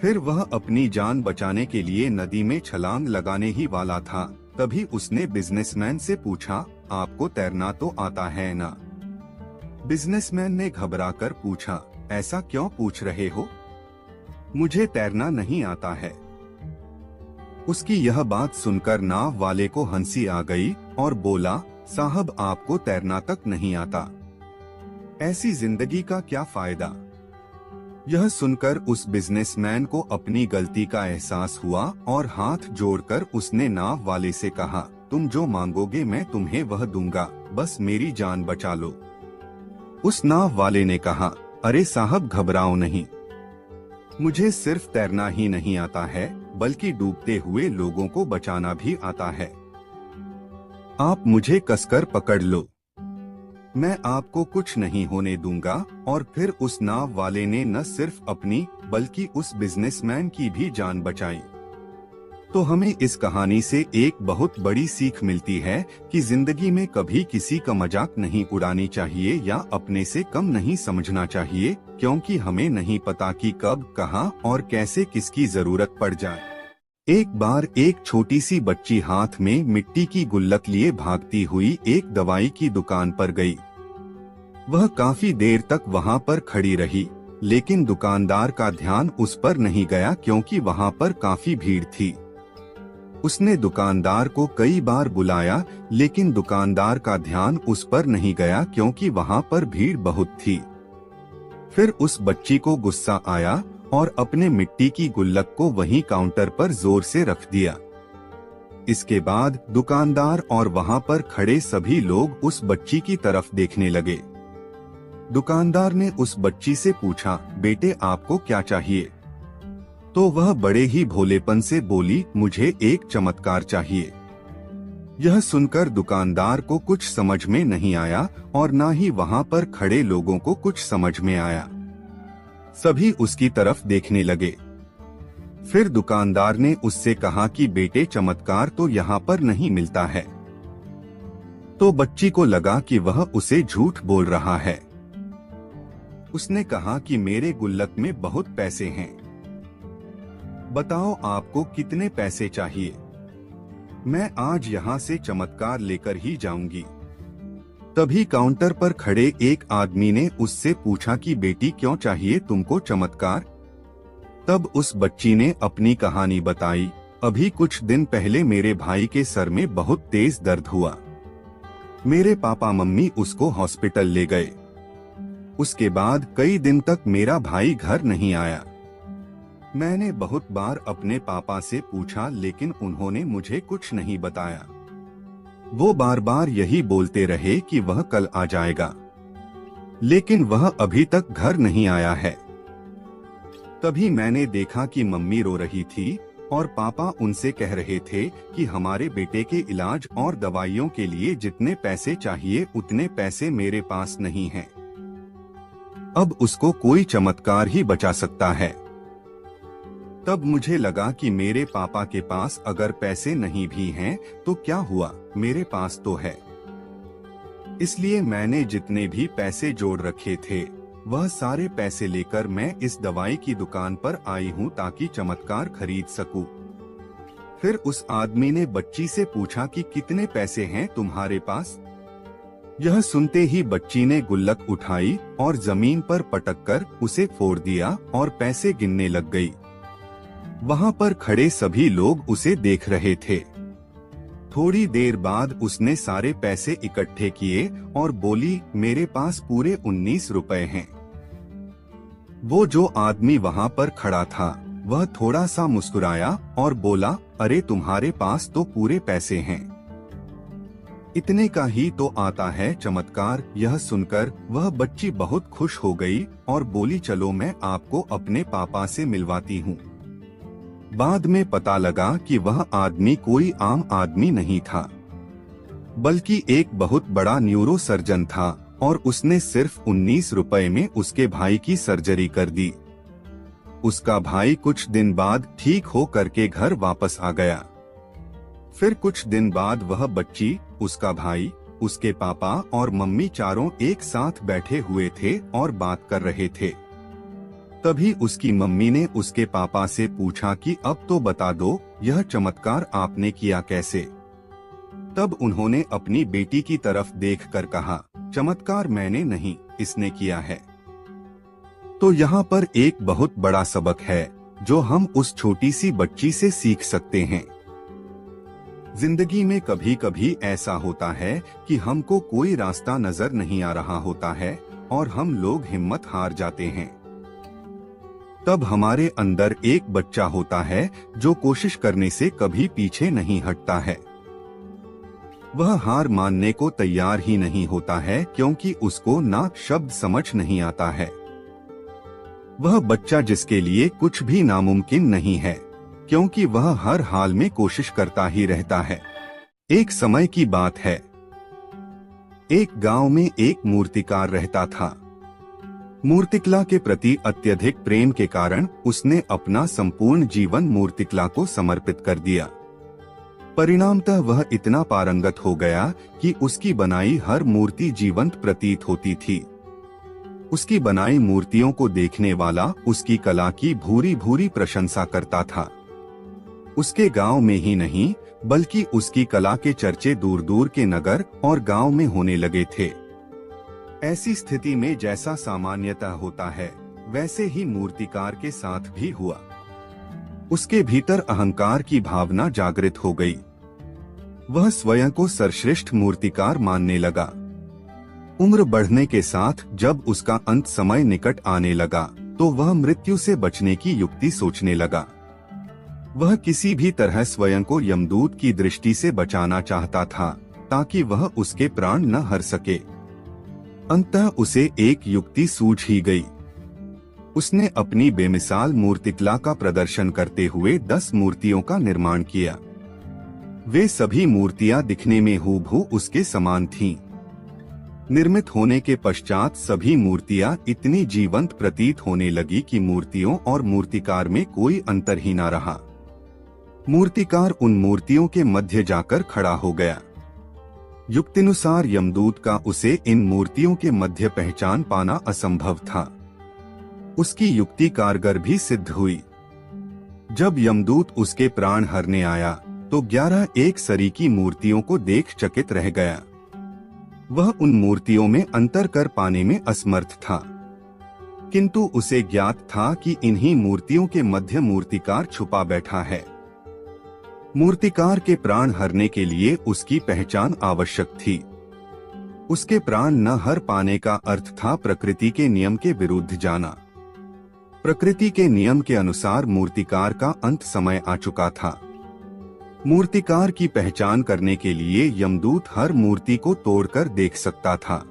फिर वह अपनी जान बचाने के लिए नदी में छलांग लगाने ही वाला था, तभी उसने बिजनेसमैन से पूछा, आपको तैरना तो आता है ना? बिजनेसमैन ने घबराकर पूछा, ऐसा क्यों पूछ रहे हो? मुझे तैरना नहीं आता है, उसकी यह बात सुनकर नाव वाले को हंसी आ गई और बोला, साहब आपको तैरना तक नहीं आता, ऐसी जिंदगी का क्या फायदा। यह सुनकर उस बिजनेसमैन को अपनी गलती का एहसास हुआ और हाथ जोड़कर उसने नाव वाले से कहा, तुम जो मांगोगे मैं तुम्हें वह दूंगा, बस मेरी जान बचा लो। उस नाव वाले ने कहा, अरे साहब घबराओ नहीं, मुझे सिर्फ तैरना ही नहीं आता है बल्कि डूबते हुए लोगों को बचाना भी आता है। आप मुझे कसकर पकड़ लो, मैं आपको कुछ नहीं होने दूंगा। और फिर उस नाव वाले ने न सिर्फ अपनी बल्कि उस बिजनेसमैन की भी जान बचाई। तो हमें इस कहानी से एक बहुत बड़ी सीख मिलती है कि जिंदगी में कभी किसी का मजाक नहीं उड़ानी चाहिए या अपने से कम नहीं समझना चाहिए, क्योंकि हमें नहीं पता कि कब, कहां और कैसे किसकी जरूरत पड़ जाए। एक बार एक छोटी सी बच्ची हाथ में मिट्टी की गुल्लक लिए भागती हुई एक दवाई की दुकान पर गई। वह काफी देर तक वहां पर खड़ी रही, लेकिन दुकानदार का ध्यान उस पर नहीं गया क्योंकि वहां पर काफी भीड़ थी। उसने दुकानदार को कई बार बुलाया, लेकिन दुकानदार का ध्यान उस पर नहीं गया क्योंकि वहां पर भीड़ बहुत थी। फिर उस बच्ची को गुस्सा आया और अपने मिट्टी की गुल्लक को वहीं काउंटर पर जोर से रख दिया। इसके बाद दुकानदार और वहां पर खड़े सभी लोग उस बच्ची की तरफ देखने लगे। दुकानदार ने उस बच्ची से पूछा, बेटे आपको क्या चाहिए? तो वह बड़े ही भोलेपन से बोली, मुझे एक चमत्कार चाहिए। यह सुनकर दुकानदार को कुछ समझ में नहीं आया और ना ही वहां पर खड़े लोगों को कुछ समझ में आया। सभी उसकी तरफ देखने लगे। फिर दुकानदार ने उससे कहा कि बेटे चमत्कार तो यहाँ पर नहीं मिलता है। तो बच्ची को लगा कि वह उसे झूठ बोल रहा है। उसने कहा कि मेरे गुल्लक में बहुत पैसे हैं, बताओ आपको कितने पैसे चाहिए, मैं आज यहाँ से चमत्कार लेकर ही जाऊंगी। तभी काउंटर पर खड़े एक आदमी ने उससे पूछा कि बेटी क्यों चाहिए तुमको चमत्कार? तब उस बच्ची ने अपनी कहानी बताई, अभी कुछ दिन पहले मेरे भाई के सर में बहुत तेज दर्द हुआ। मेरे पापा मम्मी उसको हॉस्पिटल ले गए। उसके बाद कई दिन तक मेरा भाई घर नहीं आया। मैंने बहुत बार अपने पापा से पूछा, लेकिन उन्होंने मुझे कुछ नहीं बताया। वो बार बार यही बोलते रहे कि वह कल आ जाएगा, लेकिन वह अभी तक घर नहीं आया है। तभी मैंने देखा कि मम्मी रो रही थी और पापा उनसे कह रहे थे कि हमारे बेटे के इलाज और दवाइयों के लिए जितने पैसे चाहिए उतने पैसे मेरे पास नहीं हैं। अब उसको कोई चमत्कार ही बचा सकता है। तब मुझे लगा कि मेरे पापा के पास अगर पैसे नहीं भी हैं तो क्या हुआ, मेरे पास तो है। इसलिए मैंने जितने भी पैसे जोड़ रखे थे वह सारे पैसे लेकर मैं इस दवाई की दुकान पर आई हूँ ताकि चमत्कार खरीद सकूं। फिर उस आदमी ने बच्ची से पूछा कि कितने पैसे हैं तुम्हारे पास? यह सुनते ही बच्ची ने गुल्लक उठाई और जमीन पर पटककर उसे फोड़ दिया और पैसे गिनने लग गई। वहां पर खड़े सभी लोग उसे देख रहे थे। थोड़ी देर बाद उसने सारे पैसे इकट्ठे किए और बोली, मेरे पास पूरे 19 रुपए हैं। वो जो आदमी वहां पर खड़ा था वह थोड़ा सा मुस्कुराया और बोला, अरे तुम्हारे पास तो पूरे पैसे हैं, इतने का ही तो आता है चमत्कार। यह सुनकर वह बच्ची बहुत खुश हो गई और बोली, चलो मैं आपको अपने पापा से मिलवाती हूँ। बाद में पता लगा कि वह आदमी कोई आम आदमी नहीं था, बल्कि एक बहुत बड़ा न्यूरो सर्जन था और उसने सिर्फ 19 रुपए में उसके भाई की सर्जरी कर दी। उसका भाई कुछ दिन बाद ठीक हो करके घर वापस आ गया। फिर कुछ दिन बाद वह बच्ची, उसका भाई, उसके पापा और मम्मी चारों एक साथ बैठे हुए थे और बात कर रहे थे। तभी उसकी मम्मी ने उसके पापा से पूछा कि अब तो बता दो, यह चमत्कार आपने किया कैसे? तब उन्होंने अपनी बेटी की तरफ देखकर कहा, चमत्कार मैंने नहीं, इसने किया है। तो यहाँ पर एक बहुत बड़ा सबक है जो हम उस छोटी सी बच्ची से सीख सकते हैं। जिंदगी में कभी कभी ऐसा होता है कि हमको कोई रास्ता नजर नहीं आ रहा होता है और हम लोग हिम्मत हार जाते हैं। तब हमारे अंदर एक बच्चा होता है जो कोशिश करने से कभी पीछे नहीं हटता है। वह हार मानने को तैयार ही नहीं होता है क्योंकि उसको ना शब्द समझ नहीं आता है। वह बच्चा जिसके लिए कुछ भी नामुमकिन नहीं है, क्योंकि वह हर हाल में कोशिश करता ही रहता है। एक समय की बात है, एक गांव में एक मूर्तिकार रहता था। मूर्तिकला के प्रति अत्यधिक प्रेम के कारण उसने अपना संपूर्ण जीवन मूर्तिकला को समर्पित कर दिया। परिणामतः वह इतना पारंगत हो गया कि उसकी बनाई हर मूर्ति जीवंत प्रतीत होती थी। उसकी बनाई मूर्तियों को देखने वाला उसकी कला की भूरी भूरी प्रशंसा करता था। उसके गांव में ही नहीं बल्कि उसकी कला के चर्चे दूर दूर के नगर और गांव में होने लगे थे। ऐसी स्थिति में जैसा सामान्यतः होता है वैसे ही मूर्तिकार के साथ भी हुआ। उसके भीतर अहंकार की भावना जागृत हो गई। वह स्वयं को सर्वश्रेष्ठ मूर्तिकार मानने लगा। उम्र बढ़ने के साथ जब उसका अंत समय निकट आने लगा तो वह मृत्यु से बचने की युक्ति सोचने लगा। वह किसी भी तरह स्वयं को यमदूत की दृष्टि से बचाना चाहता था ताकि वह उसके प्राण न हर सके। अंततः उसे एक युक्ति सूझ ही गई। उसने अपनी बेमिसाल मूर्तिकला का प्रदर्शन करते हुए 10 मूर्तियों का निर्माण किया। वे सभी मूर्तियां दिखने में हूबहू उसके समान थीं। निर्मित होने के पश्चात सभी मूर्तियां इतनी जीवंत प्रतीत होने लगी कि मूर्तियों और मूर्तिकार में कोई अंतर ही न रहा। मूर्तिकार उन मूर्तियों के मध्य जाकर खड़ा हो गया। युक्तिनुसार यमदूत का उसे इन मूर्तियों के मध्य पहचान पाना असंभव था। उसकी युक्ति कारगर भी सिद्ध हुई। जब यमदूत उसके प्राण हरने आया तो 11 एक सरीकी मूर्तियों को देख चकित रह गया। वह उन मूर्तियों में अंतर कर पाने में असमर्थ था, किंतु उसे ज्ञात था कि इन्हीं मूर्तियों के मध्य मूर्तिकार छुपा बैठा है। मूर्तिकार के प्राण हरने के लिए उसकी पहचान आवश्यक थी। उसके प्राण न हर पाने का अर्थ था प्रकृति के नियम के विरुद्ध जाना। प्रकृति के नियम के अनुसार मूर्तिकार का अंत समय आ चुका था। मूर्तिकार की पहचान करने के लिए यमदूत हर मूर्ति को तोड़कर देख सकता था,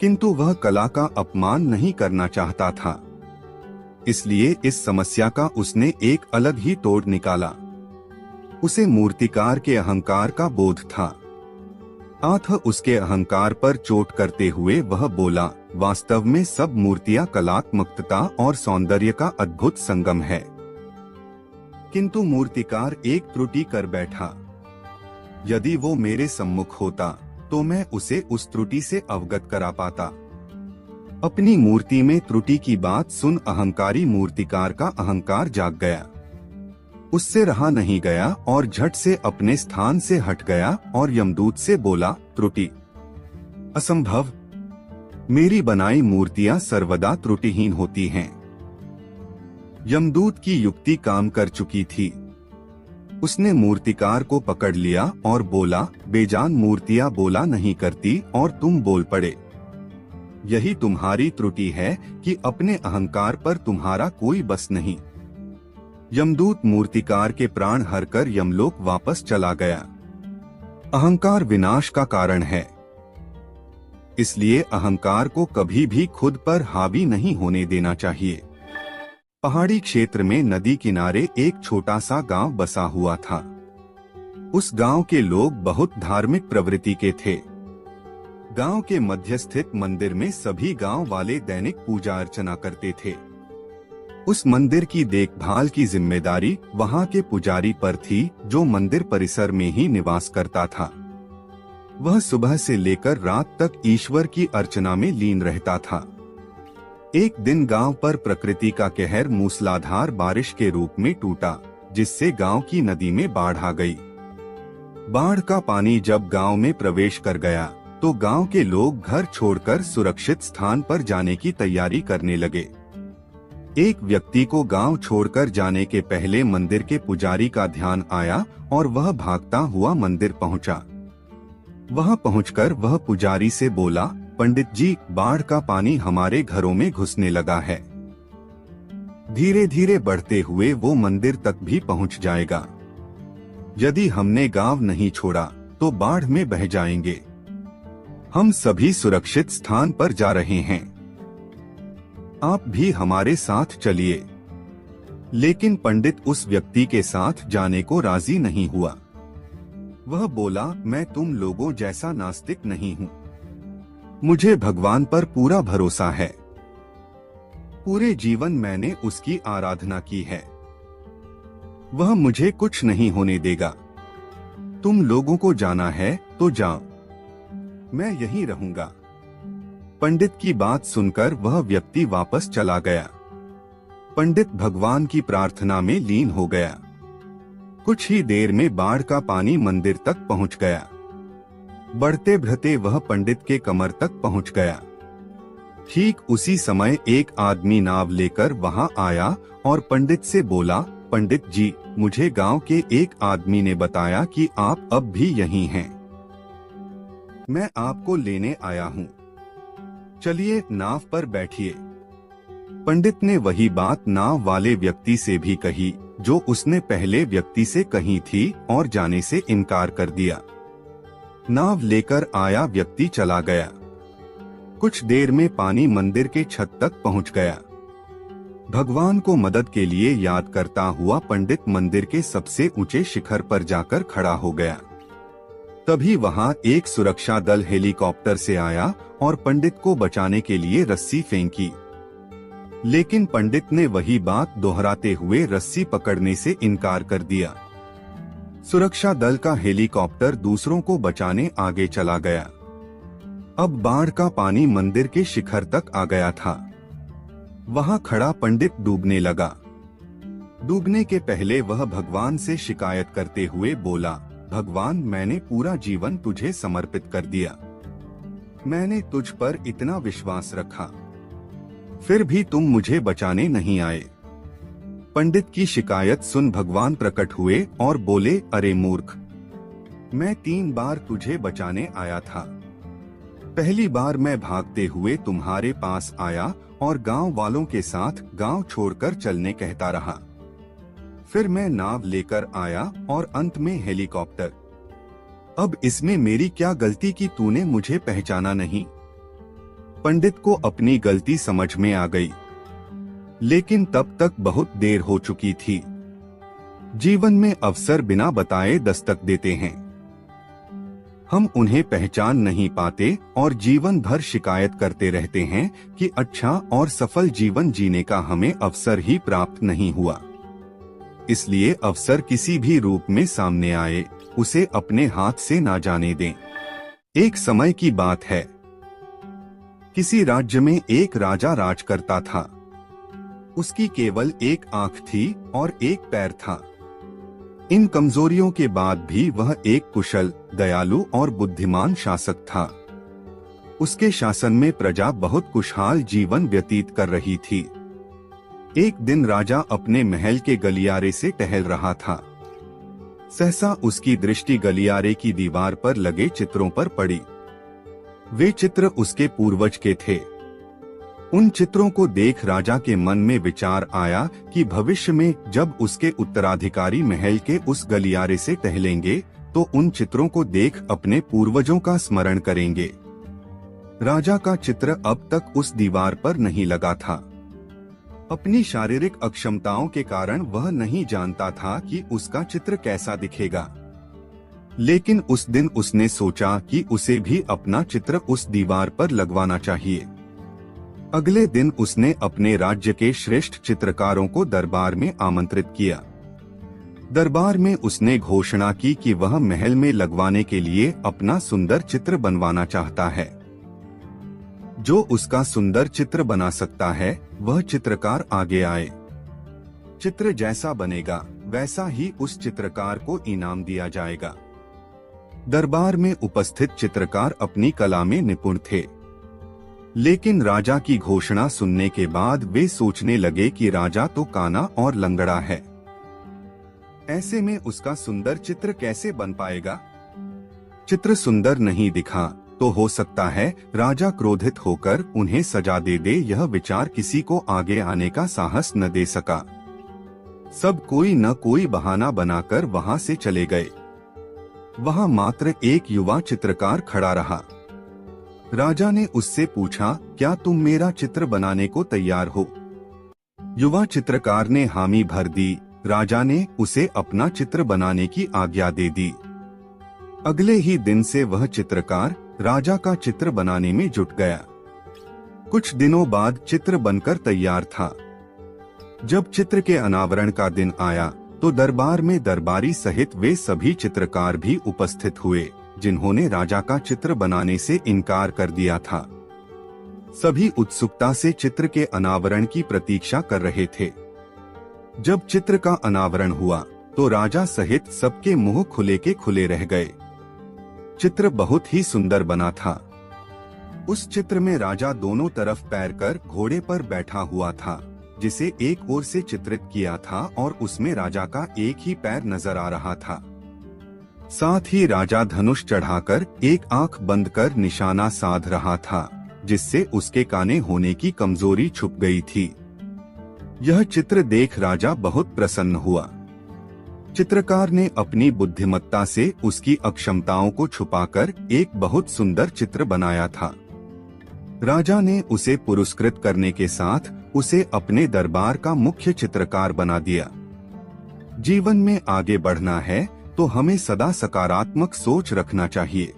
किंतु वह कला का अपमान नहीं करना चाहता था। इसलिए इस समस्या का उसने एक अलग ही तोड़ निकाला। उसे मूर्तिकार के अहंकार का बोध था। अतः उसके अहंकार पर चोट करते हुए वह बोला, वास्तव में सब मूर्तियां कलात्मकता और सौंदर्य का अद्भुत संगम है। किंतु मूर्तिकार एक त्रुटि कर बैठा। यदि वो मेरे सम्मुख होता तो मैं उसे उस त्रुटि से अवगत करा पाता। अपनी मूर्ति में त्रुटि की बात सुन अहंकारी मूर्तिकार का अहंकार जाग गया। उससे रहा नहीं गया और झट से अपने स्थान से हट गया और यमदूत से बोला, त्रुटि? असंभव। मेरी बनाई मूर्तियां सर्वदा त्रुटिहीन होती हैं। यमदूत की युक्ति काम कर चुकी थी। उसने मूर्तिकार को पकड़ लिया और बोला, बेजान मूर्तियां बोला नहीं करती और तुम बोल पड़े। यही तुम्हारी त्रुटि है कि अपने अहंकार पर तुम्हारा कोई बस नहीं। यमदूत मूर्तिकार के प्राण हरकर यमलोक वापस चला गया। अहंकार विनाश का कारण है, इसलिए अहंकार को कभी भी खुद पर हावी नहीं होने देना चाहिए। पहाड़ी क्षेत्र में नदी किनारे एक छोटा सा गांव बसा हुआ था। उस गांव के लोग बहुत धार्मिक प्रवृत्ति के थे। गांव के मध्य स्थित मंदिर में सभी गांव वाले दैनिक पूजा अर्चना करते थे। उस मंदिर की देखभाल की जिम्मेदारी वहां के पुजारी पर थी, जो मंदिर परिसर में ही निवास करता था। वह सुबह से लेकर रात तक ईश्वर की अर्चना में लीन रहता था। एक दिन गांव पर प्रकृति का कहर मूसलाधार बारिश के रूप में टूटा, जिससे गांव की नदी में बाढ़ आ गई। बाढ़ का पानी जब गांव में प्रवेश कर गया तो गांव के लोग घर छोड़कर सुरक्षित स्थान पर जाने की तैयारी करने लगे। एक व्यक्ति को गांव छोड़कर जाने के पहले मंदिर के पुजारी का ध्यान आया और वह भागता हुआ मंदिर पहुंचा। वहां पहुंचकर वह पुजारी से बोला, पंडित जी, बाढ़ का पानी हमारे घरों में घुसने लगा है। धीरे धीरे बढ़ते हुए वो मंदिर तक भी पहुंच जाएगा। यदि हमने गांव नहीं छोड़ा तो बाढ़ में बह जाएंगे। हम सभी सुरक्षित स्थान पर जा रहे हैं, आप भी हमारे साथ चलिए। लेकिन पंडित उस व्यक्ति के साथ जाने को राजी नहीं हुआ। वह बोला, मैं तुम लोगों जैसा नास्तिक नहीं हूँ, मुझे भगवान पर पूरा भरोसा है। पूरे जीवन मैंने उसकी आराधना की है, वह मुझे कुछ नहीं होने देगा। तुम लोगों को जाना है तो जाओ, मैं यहीं रहूंगा। पंडित की बात सुनकर वह व्यक्ति वापस चला गया। पंडित भगवान की प्रार्थना में लीन हो गया। कुछ ही देर में बाढ़ का पानी मंदिर तक पहुंच गया। बढ़ते बढ़ते वह पंडित के कमर तक पहुंच गया। ठीक उसी समय एक आदमी नाव लेकर वहां आया और पंडित से बोला, पंडित जी, मुझे गांव के एक आदमी ने बताया कि आप अब भी यहीं हैं। मैं आपको लेने आया हूं, चलिए नाव पर बैठिए। पंडित ने वही बात नाव वाले व्यक्ति से भी कही जो उसने पहले व्यक्ति से कही थी और जाने से इनकार कर दिया। नाव लेकर आया व्यक्ति चला गया। कुछ देर में पानी मंदिर के छत तक पहुंच गया। भगवान को मदद के लिए याद करता हुआ पंडित मंदिर के सबसे ऊंचे शिखर पर जाकर खड़ा हो गया। तभी वहां एक सुरक्षा दल हेलीकॉप्टर से आया और पंडित को बचाने के लिए रस्सी फेंकी। लेकिन पंडित ने वही बात दोहराते हुए रस्सी पकड़ने से इनकार कर दिया। सुरक्षा दल का हेलीकॉप्टर दूसरों को बचाने आगे चला गया। अब बाढ़ का पानी मंदिर के शिखर तक आ गया था। वहां खड़ा पंडित डूबने लगा। डूबने के पहले वह भगवान से शिकायत करते हुए बोला, भगवान, मैंने पूरा जीवन तुझे समर्पित कर दिया। मैंने तुझ पर इतना विश्वास रखा, फिर भी तुम मुझे बचाने नहीं आए। पंडित की शिकायत सुन भगवान प्रकट हुए और बोले, अरे मूर्ख, मैं 3 बार तुझे बचाने आया था। पहली बार मैं भागते हुए तुम्हारे पास आया और गांव वालों के साथ गांव छोड़कर चलने कहता रहा। फिर मैं नाव लेकर आया और अंत में हेलीकॉप्टर। अब इसमें मेरी क्या गलती कि तूने मुझे पहचाना नहीं? पंडित को अपनी गलती समझ में आ गई, लेकिन तब तक बहुत देर हो चुकी थी। जीवन में अवसर बिना बताए दस्तक देते हैं। हम उन्हें पहचान नहीं पाते और जीवन भर शिकायत करते रहते हैं कि अच्छा और सफल जीवन जीने का हमें अवसर ही प्राप्त नहीं हुआ। इसलिए अवसर किसी भी रूप में सामने आए, उसे अपने हाथ से ना जाने दें। एक समय की बात है, किसी राज्य में एक राजा राज करता था। उसकी केवल एक आंख थी और एक पैर था। इन कमजोरियों के बाद भी वह एक कुशल, दयालु और बुद्धिमान शासक था। उसके शासन में प्रजा बहुत खुशहाल जीवन व्यतीत कर रही थी। एक दिन राजा अपने महल के गलियारे से टहल रहा था। सहसा उसकी दृष्टि गलियारे की दीवार पर लगे चित्रों पर पड़ी। वे चित्र उसके पूर्वज के थे। उन चित्रों को देख राजा के मन में विचार आया कि भविष्य में जब उसके उत्तराधिकारी महल के उस गलियारे से टहलेंगे तो उन चित्रों को देख अपने पूर्वजों का स्मरण करेंगे। राजा का चित्र अब तक उस दीवार पर नहीं लगा था। अपनी शारीरिक अक्षमताओं के कारण वह नहीं जानता था कि उसका चित्र कैसा दिखेगा। लेकिन उस दिन उसने सोचा कि उसे भी अपना चित्र उस दीवार पर लगवाना चाहिए। अगले दिन उसने अपने राज्य के श्रेष्ठ चित्रकारों को दरबार में आमंत्रित किया। दरबार में उसने घोषणा की कि वह महल में लगवाने के लिए अपना सुंदर चित्र बनवाना चाहता है। जो उसका सुंदर चित्र बना सकता है वह चित्रकार आगे आए। चित्र जैसा बनेगा वैसा ही उस चित्रकार को इनाम दिया जाएगा। दरबार में उपस्थित चित्रकार अपनी कला में निपुण थे। लेकिन राजा की घोषणा सुनने के बाद वे सोचने लगे कि राजा तो काना और लंगड़ा है, ऐसे में उसका सुंदर चित्र कैसे बन पाएगा। चित्र सुंदर नहीं दिखा तो हो सकता है राजा क्रोधित होकर उन्हें सजा दे दे। यह विचार किसी को आगे आने का साहस न दे सका। सब कोई न कोई बहाना बनाकर वहां से चले गए। वहां मात्र एक युवा चित्रकार खड़ा रहा। राजा ने उससे पूछा, क्या तुम मेरा चित्र बनाने को तैयार हो? युवा चित्रकार ने हामी भर दी। राजा ने उसे अपना चित्र बनाने की आज्ञा दे दी। अगले ही दिन से वह चित्रकार राजा का चित्र बनाने में जुट गया। कुछ दिनों बाद चित्र बनकर तैयार था। जब चित्र के अनावरण का दिन आया तो दरबार में दरबारी सहित वे सभी चित्रकार भी उपस्थित हुए जिन्होंने राजा का चित्र बनाने से इनकार कर दिया था। सभी उत्सुकता से चित्र के अनावरण की प्रतीक्षा कर रहे थे। जब चित्र का अनावरण हुआ तो राजा सहित सबके मुंह खुले के खुले रह गए। चित्र बहुत ही सुंदर बना था। उस चित्र में राजा दोनों तरफ पैर कर घोड़े पर बैठा हुआ था, जिसे एक ओर से चित्रित किया था और उसमें राजा का एक ही पैर नजर आ रहा था। साथ ही राजा धनुष चढ़ाकर एक आंख बंद कर निशाना साध रहा था, जिससे उसके काने होने की कमजोरी छुप गई थी। यह चित्र देख राजा बहुत प्रसन्न हुआ। चित्रकार ने अपनी बुद्धिमत्ता से उसकी अक्षमताओं को छुपाकर एक बहुत सुंदर चित्र बनाया था। राजा ने उसे पुरस्कृत करने के साथ उसे अपने दरबार का मुख्य चित्रकार बना दिया। जीवन में आगे बढ़ना है तो हमें सदा सकारात्मक सोच रखना चाहिए।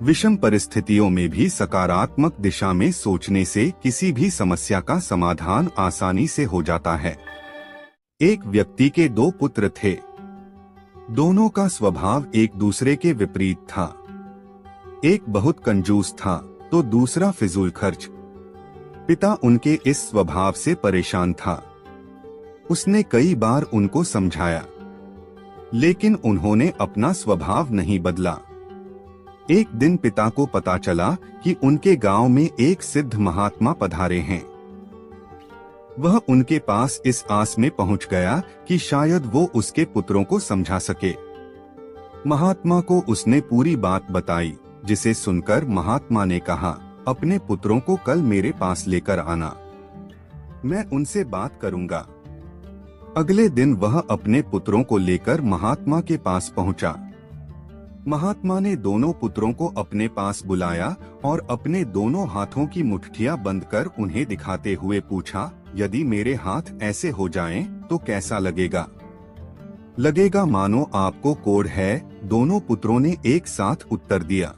विषम परिस्थितियों में भी सकारात्मक दिशा में सोचने से किसी भी समस्या का समाधान आसानी से हो जाता है। एक व्यक्ति के दो पुत्र थे। दोनों का स्वभाव एक दूसरे के विपरीत था। एक बहुत कंजूस था तो दूसरा फिजूल खर्च। पिता उनके इस स्वभाव से परेशान था। उसने कई बार उनको समझाया, लेकिन उन्होंने अपना स्वभाव नहीं बदला। एक दिन पिता को पता चला कि उनके गांव में एक सिद्ध महात्मा पधारे हैं। वह उनके पास इस आस में पहुंच गया कि शायद वो उसके पुत्रों को समझा सके। महात्मा को उसने पूरी बात बताई, जिसे सुनकर महात्मा ने कहा, अपने पुत्रों को कल मेरे पास लेकर आना, मैं उनसे बात करूंगा। अगले दिन वह अपने पुत्रों को लेकर महात्मा के पास पहुंचा। महात्मा ने दोनों पुत्रों को अपने पास बुलाया और अपने दोनों हाथों की मुट्ठियां बंद कर उन्हें दिखाते हुए पूछा, यदि मेरे हाथ ऐसे हो जाएं, तो कैसा लगेगा? लगेगा मानो आपको कोढ़ है, दोनों पुत्रों ने एक साथ उत्तर दिया।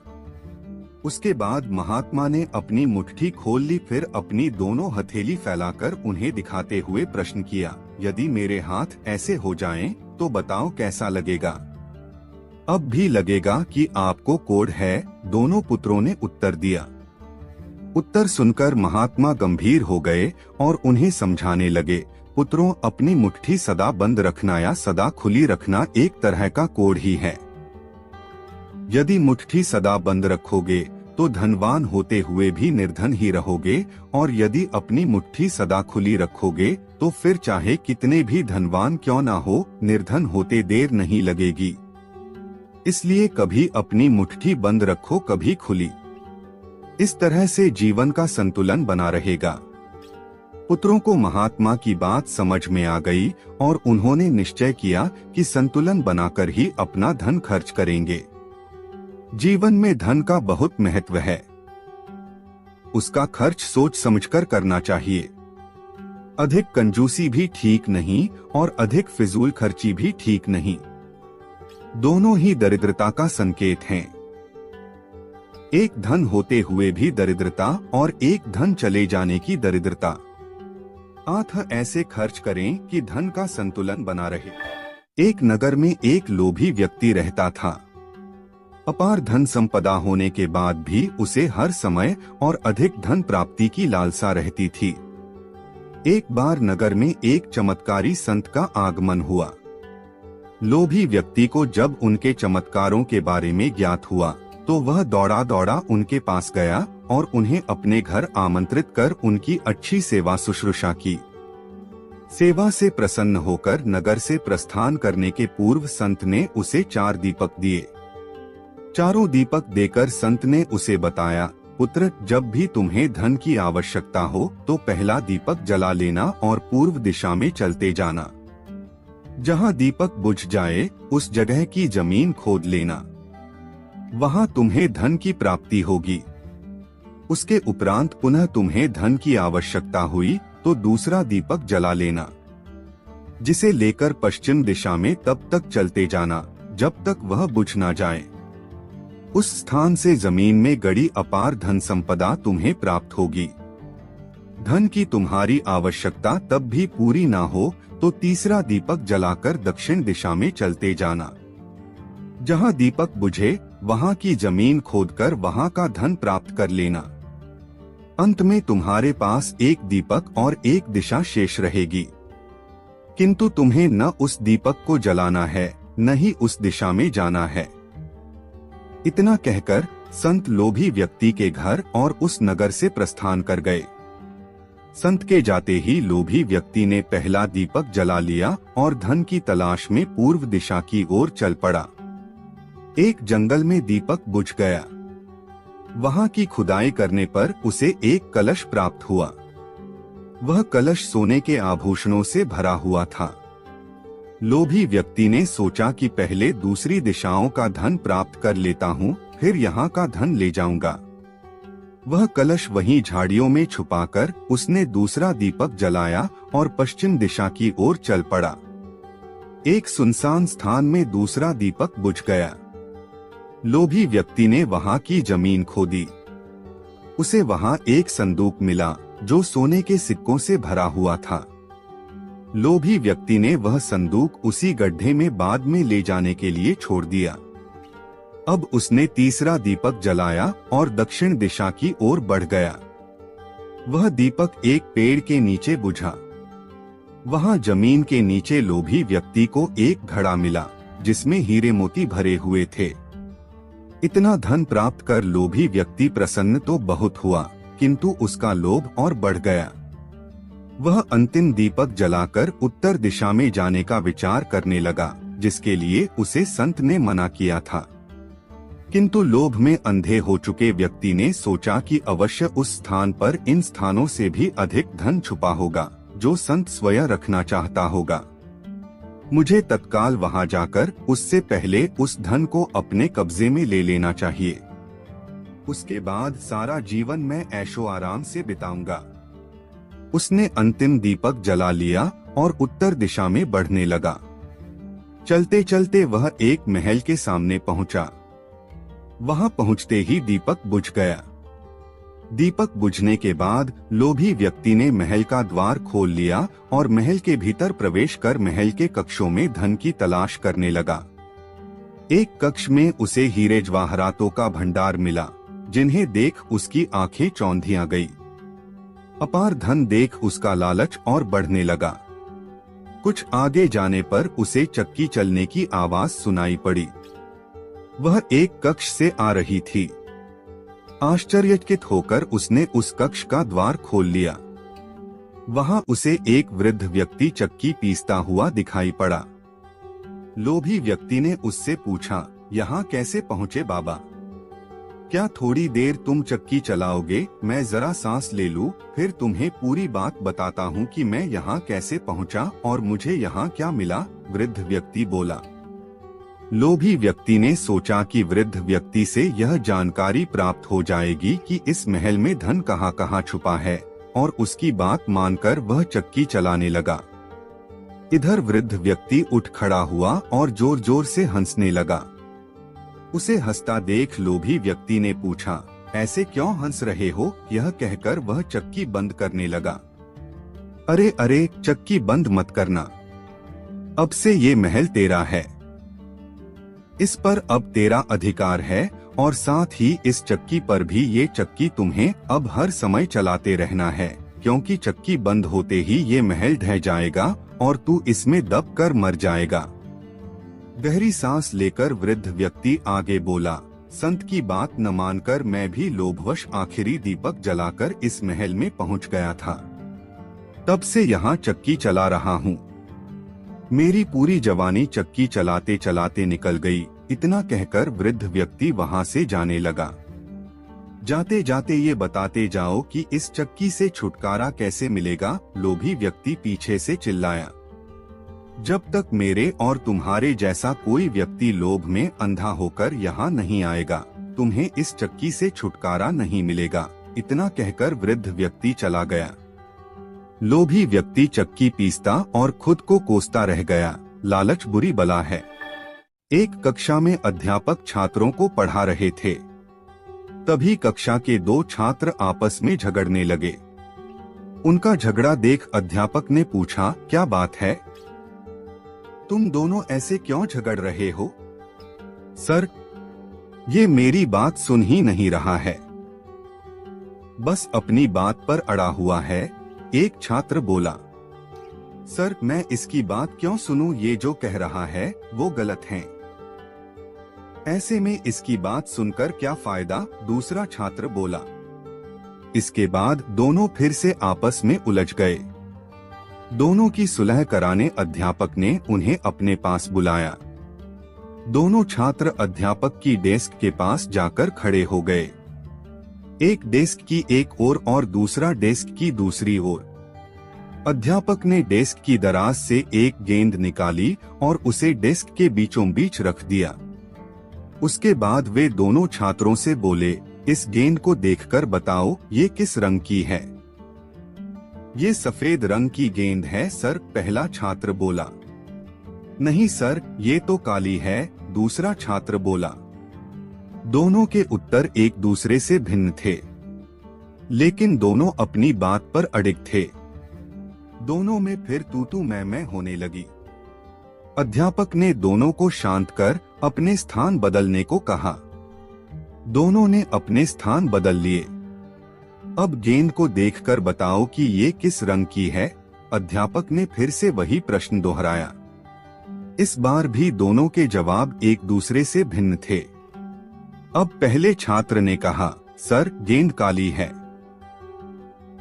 उसके बाद महात्मा ने अपनी मुट्ठी खोल ली, फिर अपनी दोनों हथेली फैलाकर उन्हें दिखाते हुए प्रश्न किया, यदि मेरे हाथ ऐसे हो जाएं, तो बताओ कैसा लगेगा? अब भी लगेगा कि आपको कोढ़ है, दोनों पुत्रों ने उत्तर दिया। उत्तर सुनकर महात्मा गंभीर हो गए और उन्हें समझाने लगे, पुत्रों, अपनी मुट्ठी सदा बंद रखना या सदा खुली रखना एक तरह का कोढ़ ही है। यदि मुट्ठी सदा बंद रखोगे तो धनवान होते हुए भी निर्धन ही रहोगे, और यदि अपनी मुट्ठी सदा खुली रखोगे तो फिर चाहे कितने भी धनवान क्यों ना हो, निर्धन होते देर नहीं लगेगी। इसलिए कभी अपनी मुट्ठी बंद रखो, कभी खुली। इस तरह से जीवन का संतुलन बना रहेगा। पुत्रों को महात्मा की बात समझ में आ गई और उन्होंने निश्चय किया कि संतुलन बनाकर ही अपना धन खर्च करेंगे। जीवन में धन का बहुत महत्व है। उसका खर्च सोच समझकर करना चाहिए। अधिक कंजूसी भी ठीक नहीं और अधिक फिजूल खर्ची भी ठीक नहीं। दोनों ही दरिद्रता का संकेत हैं। एक धन होते हुए भी दरिद्रता और एक धन चले जाने की दरिद्रता। अतः ऐसे खर्च करें कि धन का संतुलन बना रहे। एक नगर में एक लोभी व्यक्ति रहता था। अपार धन संपदा होने के बाद भी उसे हर समय और अधिक धन प्राप्ति की लालसा रहती थी। एक बार नगर में एक चमत्कारी संत का आगमन हुआ। लोभी व्यक्ति को जब उनके चमत्कारों के बारे में ज्ञात हुआ तो वह दौड़ा दौड़ा उनके पास गया और उन्हें अपने घर आमंत्रित कर उनकी अच्छी सेवा शुश्रूषा की। सेवा से प्रसन्न होकर नगर से प्रस्थान करने के पूर्व संत ने उसे 4 दीपक दिए। चारों दीपक देकर संत ने उसे बताया, पुत्र, जब भी तुम्हें धन की आवश्यकता हो तो पहला दीपक जला लेना और पूर्व दिशा में चलते जाना। जहाँ दीपक बुझ जाए उस जगह की जमीन खोद लेना, वहाँ तुम्हें धन की प्राप्ति होगी। उसके उपरांत पुनः तुम्हें धन की आवश्यकता हुई तो दूसरा दीपक जला लेना, जिसे लेकर पश्चिम दिशा में तब तक चलते जाना जब तक वह बुझ ना जाए। उस स्थान से जमीन में गड़ी अपार धन संपदा तुम्हें प्राप्त होगी। धन की तुम्हारी आवश्यकता तब भी पूरी ना हो तो तीसरा दीपक जलाकर दक्षिण दिशा में चलते जाना। जहाँ दीपक बुझे वहाँ की जमीन खोदकर वहाँ का धन प्राप्त कर लेना। अंत में तुम्हारे पास एक दीपक और एक दिशा शेष रहेगी, किंतु तुम्हें न उस दीपक को जलाना है न ही उस दिशा में जाना है। इतना कहकर संत लोभी व्यक्ति के घर और उस नगर से प्रस्थान कर गए। संत के जाते ही लोभी व्यक्ति ने पहला दीपक जला लिया और धन की तलाश में पूर्व दिशा की ओर चल पड़ा। एक जंगल में दीपक बुझ गया। वहां की खुदाई करने पर उसे एक कलश प्राप्त हुआ। वह कलश सोने के आभूषणों से भरा हुआ था। लोभी व्यक्ति ने सोचा कि पहले दूसरी दिशाओं का धन प्राप्त कर लेता हूँ, फिर यहाँ का धन ले जाऊंगा। वह कलश वहीं झाड़ियों में छुपाकर उसने दूसरा दीपक जलाया और पश्चिम दिशा की ओर चल पड़ा। एक सुनसान स्थान में दूसरा दीपक बुझ गया। लोभी व्यक्ति ने वहां की जमीन खोदी। उसे वहां एक संदूक मिला जो सोने के सिक्कों से भरा हुआ था। लोभी व्यक्ति ने वह संदूक उसी गड्ढे में बाद में ले जाने के लिए छोड़ दिया। अब उसने तीसरा दीपक जलाया और दक्षिण दिशा की ओर बढ़ गया। वह दीपक एक पेड़ के नीचे बुझा। वहां जमीन के नीचे लोभी व्यक्ति को एक घड़ा मिला जिसमें हीरे मोती भरे हुए थे। इतना धन प्राप्त कर लोभी व्यक्ति प्रसन्न तो बहुत हुआ, किंतु उसका लोभ और बढ़ गया। वह अंतिम दीपक जलाकर उत्तर दिशा में जाने का विचार करने लगा, जिसके लिए उसे संत ने मना किया था। किंतु लोभ में अंधे हो चुके व्यक्ति ने सोचा कि अवश्य उस स्थान पर इन स्थानों से भी अधिक धन छुपा होगा जो संत स्वयं रखना चाहता होगा। मुझे तत्काल वहां जाकर उससे पहले उस धन को अपने कब्जे में ले लेना चाहिए। उसके बाद सारा जीवन मैं ऐशो आराम से बिताऊंगा। उसने अंतिम दीपक जला लिया और उत्तर दिशा में बढ़ने लगा। चलते चलते वह एक महल के सामने पहुंचा। वहां पहुंचते ही दीपक बुझ गया। दीपक बुझने के बाद लोभी व्यक्ति ने महल का द्वार खोल लिया और महल के भीतर प्रवेश कर महल के कक्षों में धन की तलाश करने लगा। एक कक्ष में उसे हीरे जवाहरातों का भंडार मिला, जिन्हें देख उसकी आंखें चौंधिया गई। अपार धन देख उसका लालच और बढ़ने लगा। कुछ आगे जाने पर उसे चक्की चलने की आवाज सुनाई पड़ी। वह एक कक्ष से आ रही थी। आश्चर्यचकित होकर उसने उस कक्ष का द्वार खोल लिया। वहां उसे एक वृद्ध व्यक्ति चक्की पीसता हुआ दिखाई पड़ा। लोभी व्यक्ति ने उससे पूछा, यहाँ कैसे पहुँचे बाबा? क्या थोड़ी देर तुम चक्की चलाओगे? मैं जरा सांस ले लूं, फिर तुम्हें पूरी बात बताता हूँ कि मैं यहाँ कैसे पहुँचा और मुझे यहाँ क्या मिला। वृद्ध व्यक्ति बोला। लोभी व्यक्ति ने सोचा कि वृद्ध व्यक्ति से यह जानकारी प्राप्त हो जाएगी कि इस महल में धन कहाँ कहाँ छुपा है, और उसकी बात मानकर वह चक्की चलाने लगा। इधर वृद्ध व्यक्ति उठ खड़ा हुआ और जोर जोर से हंसने लगा। उसे हंसता देख लोभी व्यक्ति ने पूछा, ऐसे क्यों हंस रहे हो? यह कहकर वह चक्की बंद करने लगा। अरे अरे, चक्की बंद मत करना, अब से ये महल तेरा है। इस पर अब तेरा अधिकार है और साथ ही इस चक्की पर भी। ये चक्की तुम्हें अब हर समय चलाते रहना है, क्योंकि चक्की बंद होते ही ये महल ढह जाएगा और तू इसमें दब कर मर जाएगा। गहरी सांस लेकर वृद्ध व्यक्ति आगे बोला, संत की बात न मानकर मैं भी लोभवश आखिरी दीपक जलाकर इस महल में पहुंच गया था। तब से यहाँ चक्की चला रहा हूँ। मेरी पूरी जवानी चक्की चलाते चलाते निकल गई। इतना कहकर वृद्ध व्यक्ति वहाँ से जाने लगा। जाते जाते ये बताते जाओ कि इस चक्की से छुटकारा कैसे मिलेगा, लोभी व्यक्ति पीछे से चिल्लाया। जब तक मेरे और तुम्हारे जैसा कोई व्यक्ति लोभ में अंधा होकर यहाँ नहीं आएगा, तुम्हें इस चक्की से छुटकारा नहीं मिलेगा। इतना कहकर वृद्ध व्यक्ति चला गया। लोभी व्यक्ति चक्की पीसता और खुद को कोसता रह गया। लालच बुरी बला है। एक कक्षा में अध्यापक छात्रों को पढ़ा रहे थे। तभी कक्षा के दो छात्र आपस में झगड़ने लगे। उनका झगड़ा देख अध्यापक ने पूछा, क्या बात है? तुम दोनों ऐसे क्यों झगड़ रहे हो? सर, ये मेरी बात सुन ही नहीं रहा है, बस अपनी बात पर अड़ा हुआ है। एक छात्र बोला, सर मैं इसकी बात क्यों सुनूं, ये जो कह रहा है वो गलत है। ऐसे में इसकी बात सुनकर क्या फायदा? दूसरा छात्र बोला। इसके बाद दोनों फिर से आपस में उलझ गए। दोनों की सुलह कराने अध्यापक ने उन्हें अपने पास बुलाया। दोनों छात्र अध्यापक की डेस्क के पास जाकर खड़े हो गए। एक डेस्क की एक ओर और दूसरा डेस्क की दूसरी ओर। अध्यापक ने डेस्क की दराज से एक गेंद निकाली और उसे डेस्क के बीचों बीच रख दिया। उसके बाद वे दोनों छात्रों से बोले, इस गेंद को देखकर बताओ ये किस रंग की है? ये सफेद रंग की गेंद है सर, पहला छात्र बोला। नहीं सर, ये तो काली है, दूसरा छात्र बोला। दोनों के उत्तर एक दूसरे से भिन्न थे, लेकिन दोनों अपनी बात पर अडिग थे। दोनों में फिर तू मैं होने लगी। अध्यापक ने दोनों को शांत कर अपने स्थान बदलने को कहा। दोनों ने अपने स्थान बदल लिए। अब गेंद को देखकर बताओ कि ये किस रंग की है? अध्यापक ने फिर से वही प्रश्न दोहराया। इस बार भी दोनों के जवाब एक दूसरे से भिन्न थे। अब पहले छात्र ने कहा, सर गेंद काली है।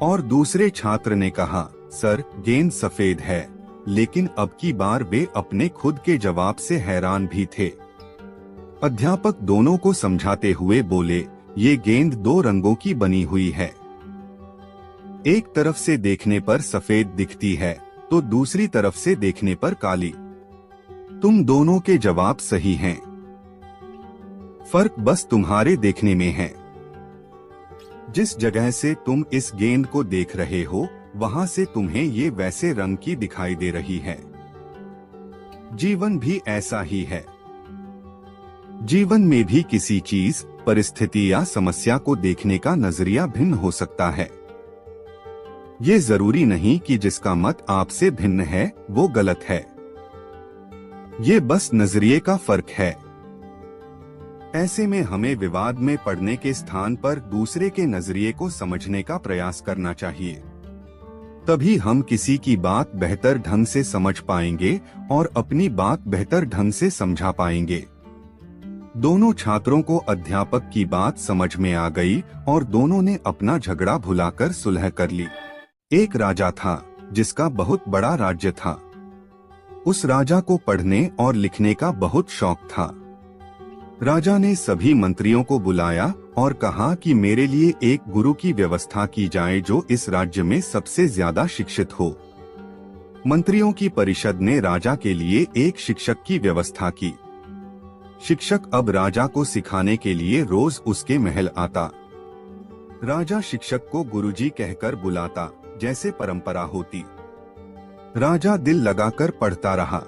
और दूसरे छात्र ने कहा, सर गेंद सफेद है। लेकिन अब की बार वे अपने खुद के जवाब से हैरान भी थे। अध्यापक दोनों को समझाते हुए बोले, ये गेंद दो रंगों की बनी हुई है। एक तरफ से देखने पर सफेद दिखती है तो दूसरी तरफ से देखने पर काली। तुम दोनों के जवाब सही हैं। फर्क बस तुम्हारे देखने में है। जिस जगह से तुम इस गेंद को देख रहे हो, वहां से तुम्हें ये वैसे रंग की दिखाई दे रही है। जीवन भी ऐसा ही है। जीवन में भी किसी चीज, परिस्थिति या समस्या को देखने का नजरिया भिन्न हो सकता है। ये जरूरी नहीं कि जिसका मत आपसे भिन्न है वो गलत है। ये बस नजरिए का फर्क है। ऐसे में हमें विवाद में पड़ने के स्थान पर दूसरे के नजरिए को समझने का प्रयास करना चाहिए। तभी हम किसी की बात बेहतर ढंग से समझ पाएंगे और अपनी बात बेहतर ढंग से समझा पाएंगे। दोनों छात्रों को अध्यापक की बात समझ में आ गई और दोनों ने अपना झगड़ा भुलाकर सुलह कर ली। एक राजा था जिसका बहुत बड़ा राज्य था। उस राजा को पढ़ने और लिखने का बहुत शौक था। राजा ने सभी मंत्रियों को बुलाया और कहा कि मेरे लिए एक गुरु की व्यवस्था की जाए जो इस राज्य में सबसे ज्यादा शिक्षित हो। मंत्रियों की परिषद ने राजा के लिए एक शिक्षक की व्यवस्था की। शिक्षक अब राजा को सिखाने के लिए रोज उसके महल आता। राजा शिक्षक को गुरुजी कहकर बुलाता, जैसे परंपरा होती। राजा दिल लगाकर पढ़ता रहा।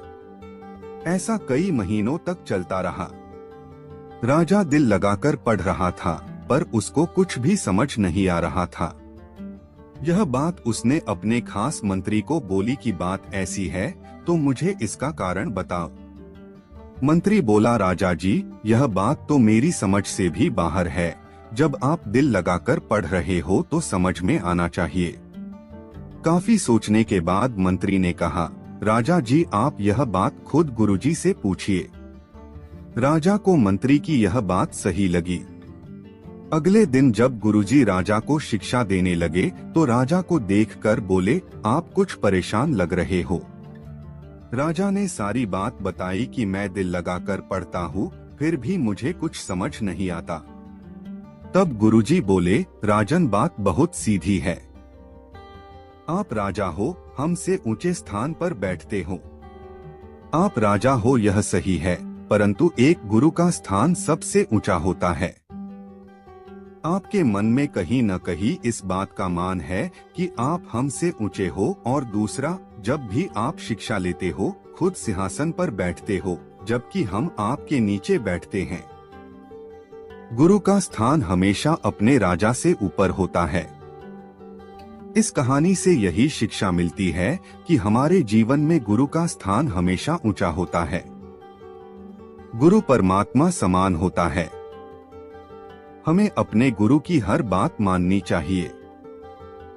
ऐसा कई महीनों तक चलता रहा। राजा दिल लगाकर पढ़ रहा था, पर उसको कुछ भी समझ नहीं आ रहा था। यह बात उसने अपने खास मंत्री को बोली कि बात ऐसी है तो मुझे इसका कारण बताओ। मंत्री बोला, राजा जी, यह बात तो मेरी समझ से भी बाहर है। जब आप दिल लगाकर पढ़ रहे हो तो समझ में आना चाहिए। काफी सोचने के बाद मंत्री ने कहा, राजा जी, आप यह बात खुद गुरुजी से पूछिए। राजा को मंत्री की यह बात सही लगी। अगले दिन जब गुरुजी राजा को शिक्षा देने लगे तो राजा को देखकर बोले, आप कुछ परेशान लग रहे हो। राजा ने सारी बात बताई कि मैं दिल लगाकर पढ़ता हूँ, फिर भी मुझे कुछ समझ नहीं आता। तब गुरुजी बोले, राजन बात बहुत सीधी है। आप राजा हो, हमसे ऊंचे स्थान पर बैठते हो। आप राजा हो यह सही है, परंतु एक गुरु का स्थान सबसे ऊंचा होता है। आपके मन में कहीं न कहीं इस बात का मान है कि आप हमसे ऊंचे हो, और दूसरा, जब भी आप शिक्षा लेते हो खुद सिंहासन पर बैठते हो, जबकि हम आपके नीचे बैठते हैं। गुरु का स्थान हमेशा अपने राजा से ऊपर होता है। इस कहानी से यही शिक्षा मिलती है कि हमारे जीवन में गुरु का स्थान हमेशा ऊंचा होता है। गुरु परमात्मा समान होता है। हमें अपने गुरु की हर बात माननी चाहिए।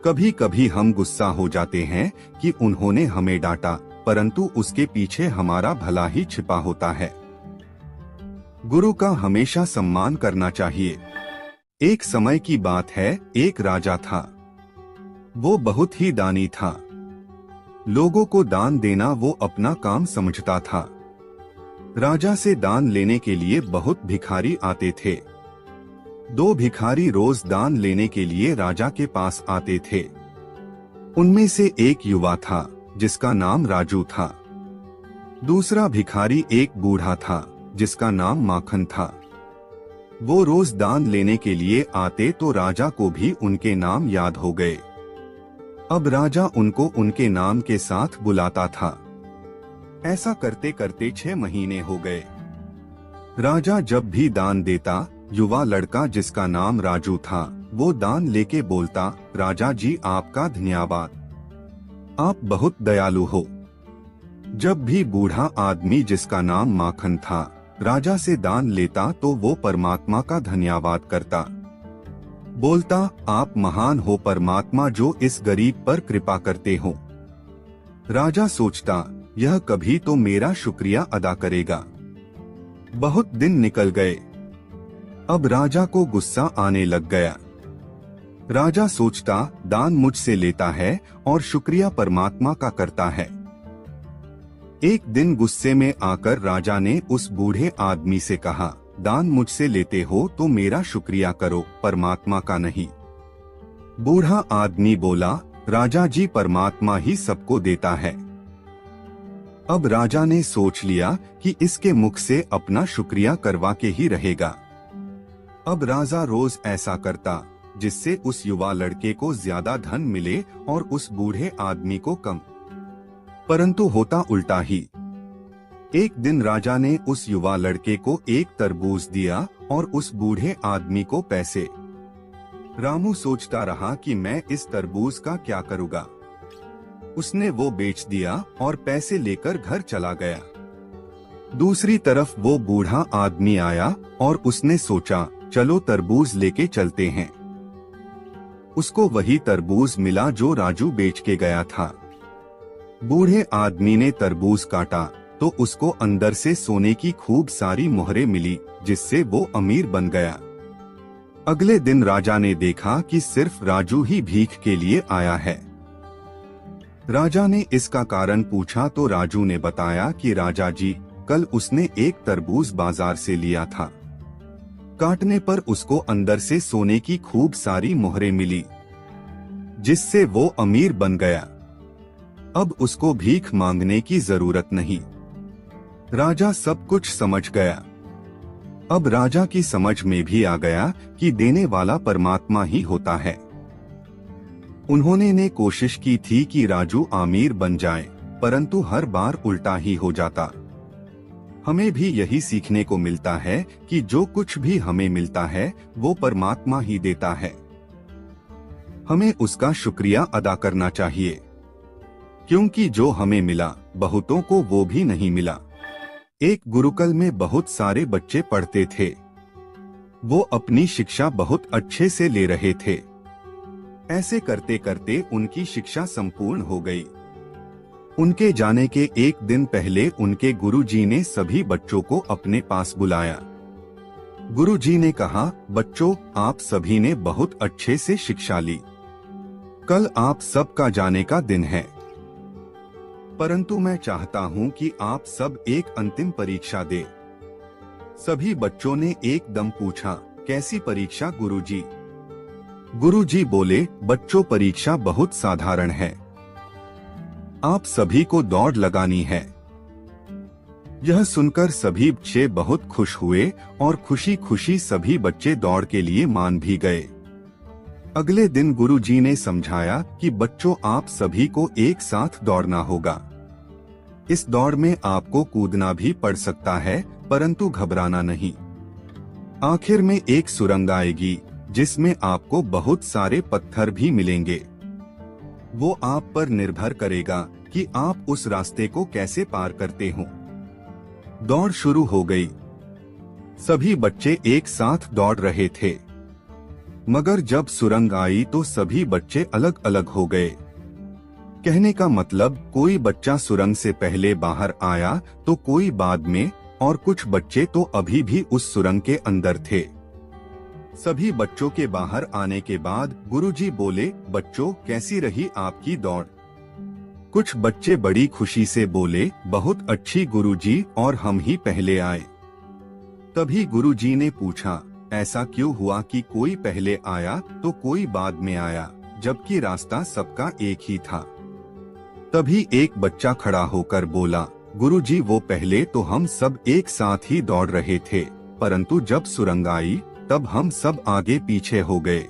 कभी कभी हम गुस्सा हो जाते हैं कि उन्होंने हमें डांटा, परंतु उसके पीछे हमारा भला ही छिपा होता है। गुरु का हमेशा सम्मान करना चाहिए। एक समय की बात है, एक राजा था। वो बहुत ही दानी था। लोगों को दान देना वो अपना काम समझता था। राजा से दान लेने के लिए बहुत भिखारी आते थे। 2 भिखारी रोज दान लेने के लिए राजा के पास आते थे। उनमें से एक युवा था जिसका नाम राजू था। दूसरा भिखारी एक बूढ़ा था जिसका नाम माखन था। वो रोज दान लेने के लिए आते तो राजा को भी उनके नाम याद हो गए। अब राजा उनको उनके नाम के साथ बुलाता था। ऐसा करते करते 6 महीने हो गए। राजा जब भी दान देता, युवा लड़का जिसका नाम राजू था वो दान लेके बोलता, राजा जी आपका धन्यवाद, आप बहुत दयालु हो। जब भी बूढ़ा आदमी जिसका नाम माखन था राजा से दान लेता तो वो परमात्मा का धन्यवाद करता, बोलता, आप महान हो परमात्मा जो इस गरीब पर कृपा करते हो। राजा सोचता, यह कभी तो मेरा शुक्रिया अदा करेगा। बहुत दिन निकल गए। अब राजा को गुस्सा आने लग गया। राजा सोचता, दान मुझसे लेता है और शुक्रिया परमात्मा का करता है। एक दिन गुस्से में आकर राजा ने उस बूढ़े आदमी से कहा, दान मुझसे लेते हो तो मेरा शुक्रिया करो, परमात्मा का नहीं। बूढ़ा आदमी बोला, राजा जी परमात्मा ही सबको देता है। अब राजा ने सोच लिया कि इसके मुख से अपना शुक्रिया करवा के ही रहेगा। अब राजा रोज ऐसा करता जिससे उस युवा लड़के को ज्यादा धन मिले और उस बूढ़े आदमी को कम। परंतु होता उल्टा ही। एक दिन राजा ने उस युवा लड़के को एक तरबूज दिया और उस बूढ़े आदमी को पैसे। रामू सोचता रहा कि मैं इस तरबूज का क्या करूँगा। उसने वो बेच दिया और पैसे लेकर घर चला गया। दूसरी तरफ वो बूढ़ा आदमी आया और उसने सोचा, चलो तरबूज लेके चलते हैं। उसको वही तरबूज मिला जो राजू बेच के गया था। बूढ़े आदमी ने तरबूज काटा तो उसको अंदर से सोने की खूब सारी मोहरें मिली, जिससे वो अमीर बन गया। अगले दिन राजा ने देखा कि सिर्फ राजू ही भीख के लिए आया है। राजा ने इसका कारण पूछा तो राजू ने बताया कि राजा जी, कल उसने एक तरबूज बाजार से लिया था। काटने पर उसको अंदर से सोने की खूब सारी मोहरें मिली, जिससे वो अमीर बन गया। अब उसको भीख मांगने की जरूरत नहीं। राजा सब कुछ समझ गया। अब राजा की समझ में भी आ गया कि देने वाला परमात्मा ही होता है। उन्होंने ने कोशिश की थी कि राजू अमीर बन जाए, परंतु हर बार उल्टा ही हो जाता। हमें भी यही सीखने को मिलता है कि जो कुछ भी हमें मिलता है वो परमात्मा ही देता है। हमें उसका शुक्रिया अदा करना चाहिए, क्योंकि जो हमें मिला बहुतों को वो भी नहीं मिला। एक गुरुकुल में बहुत सारे बच्चे पढ़ते थे। वो अपनी शिक्षा बहुत अच्छे से ले रहे थे। ऐसे करते करते उनकी शिक्षा संपूर्ण हो गई। उनके जाने के एक दिन पहले उनके गुरुजी ने सभी बच्चों को अपने पास बुलाया। गुरुजी ने कहा, बच्चों, आप सभी ने बहुत अच्छे से शिक्षा ली। कल आप सबका जाने का दिन है, परंतु मैं चाहता हूं कि आप सब एक अंतिम परीक्षा दें। सभी बच्चों ने एकदम पूछा, कैसी परीक्षा गुरुजी? गुरुजी बोले, बच्चों, परीक्षा बहुत साधारण है। आप सभी को दौड़ लगानी है। यह सुनकर सभी बच्चे बहुत खुश हुए और खुशी खुशी सभी बच्चे दौड़ के लिए मान भी गए। अगले दिन गुरुजी ने समझाया कि बच्चों, आप सभी को एक साथ दौड़ना होगा। इस दौड़ में आपको कूदना भी पड़ सकता है, परंतु घबराना नहीं। आखिर में एक सुरंग आएगी जिसमें आपको बहुत सारे पत्थर भी मिलेंगे। वो आप पर निर्भर करेगा कि आप उस रास्ते को कैसे पार करते हो। दौड़ शुरू हो गई। सभी बच्चे एक साथ दौड़ रहे थे, मगर जब सुरंग आई तो सभी बच्चे अलग अलग हो गए। कहने का मतलब, कोई बच्चा सुरंग से पहले बाहर आया तो कोई बाद में, और कुछ बच्चे तो अभी भी उस सुरंग के अंदर थे। सभी बच्चों के बाहर आने के बाद गुरुजी बोले, बच्चों, कैसी रही आपकी दौड़? कुछ बच्चे बड़ी खुशी से बोले, बहुत अच्छी गुरुजी, और हम ही पहले आए। तभी गुरुजी ने पूछा, ऐसा क्यों हुआ कि कोई पहले आया तो कोई बाद में आया, जबकि रास्ता सबका एक ही था? तभी एक बच्चा खड़ा होकर बोला, गुरुजी, वो पहले तो हम सब एक साथ ही दौड़ रहे थे, परंतु जब सुरंग आई तब हम सब आगे पीछे हो गए।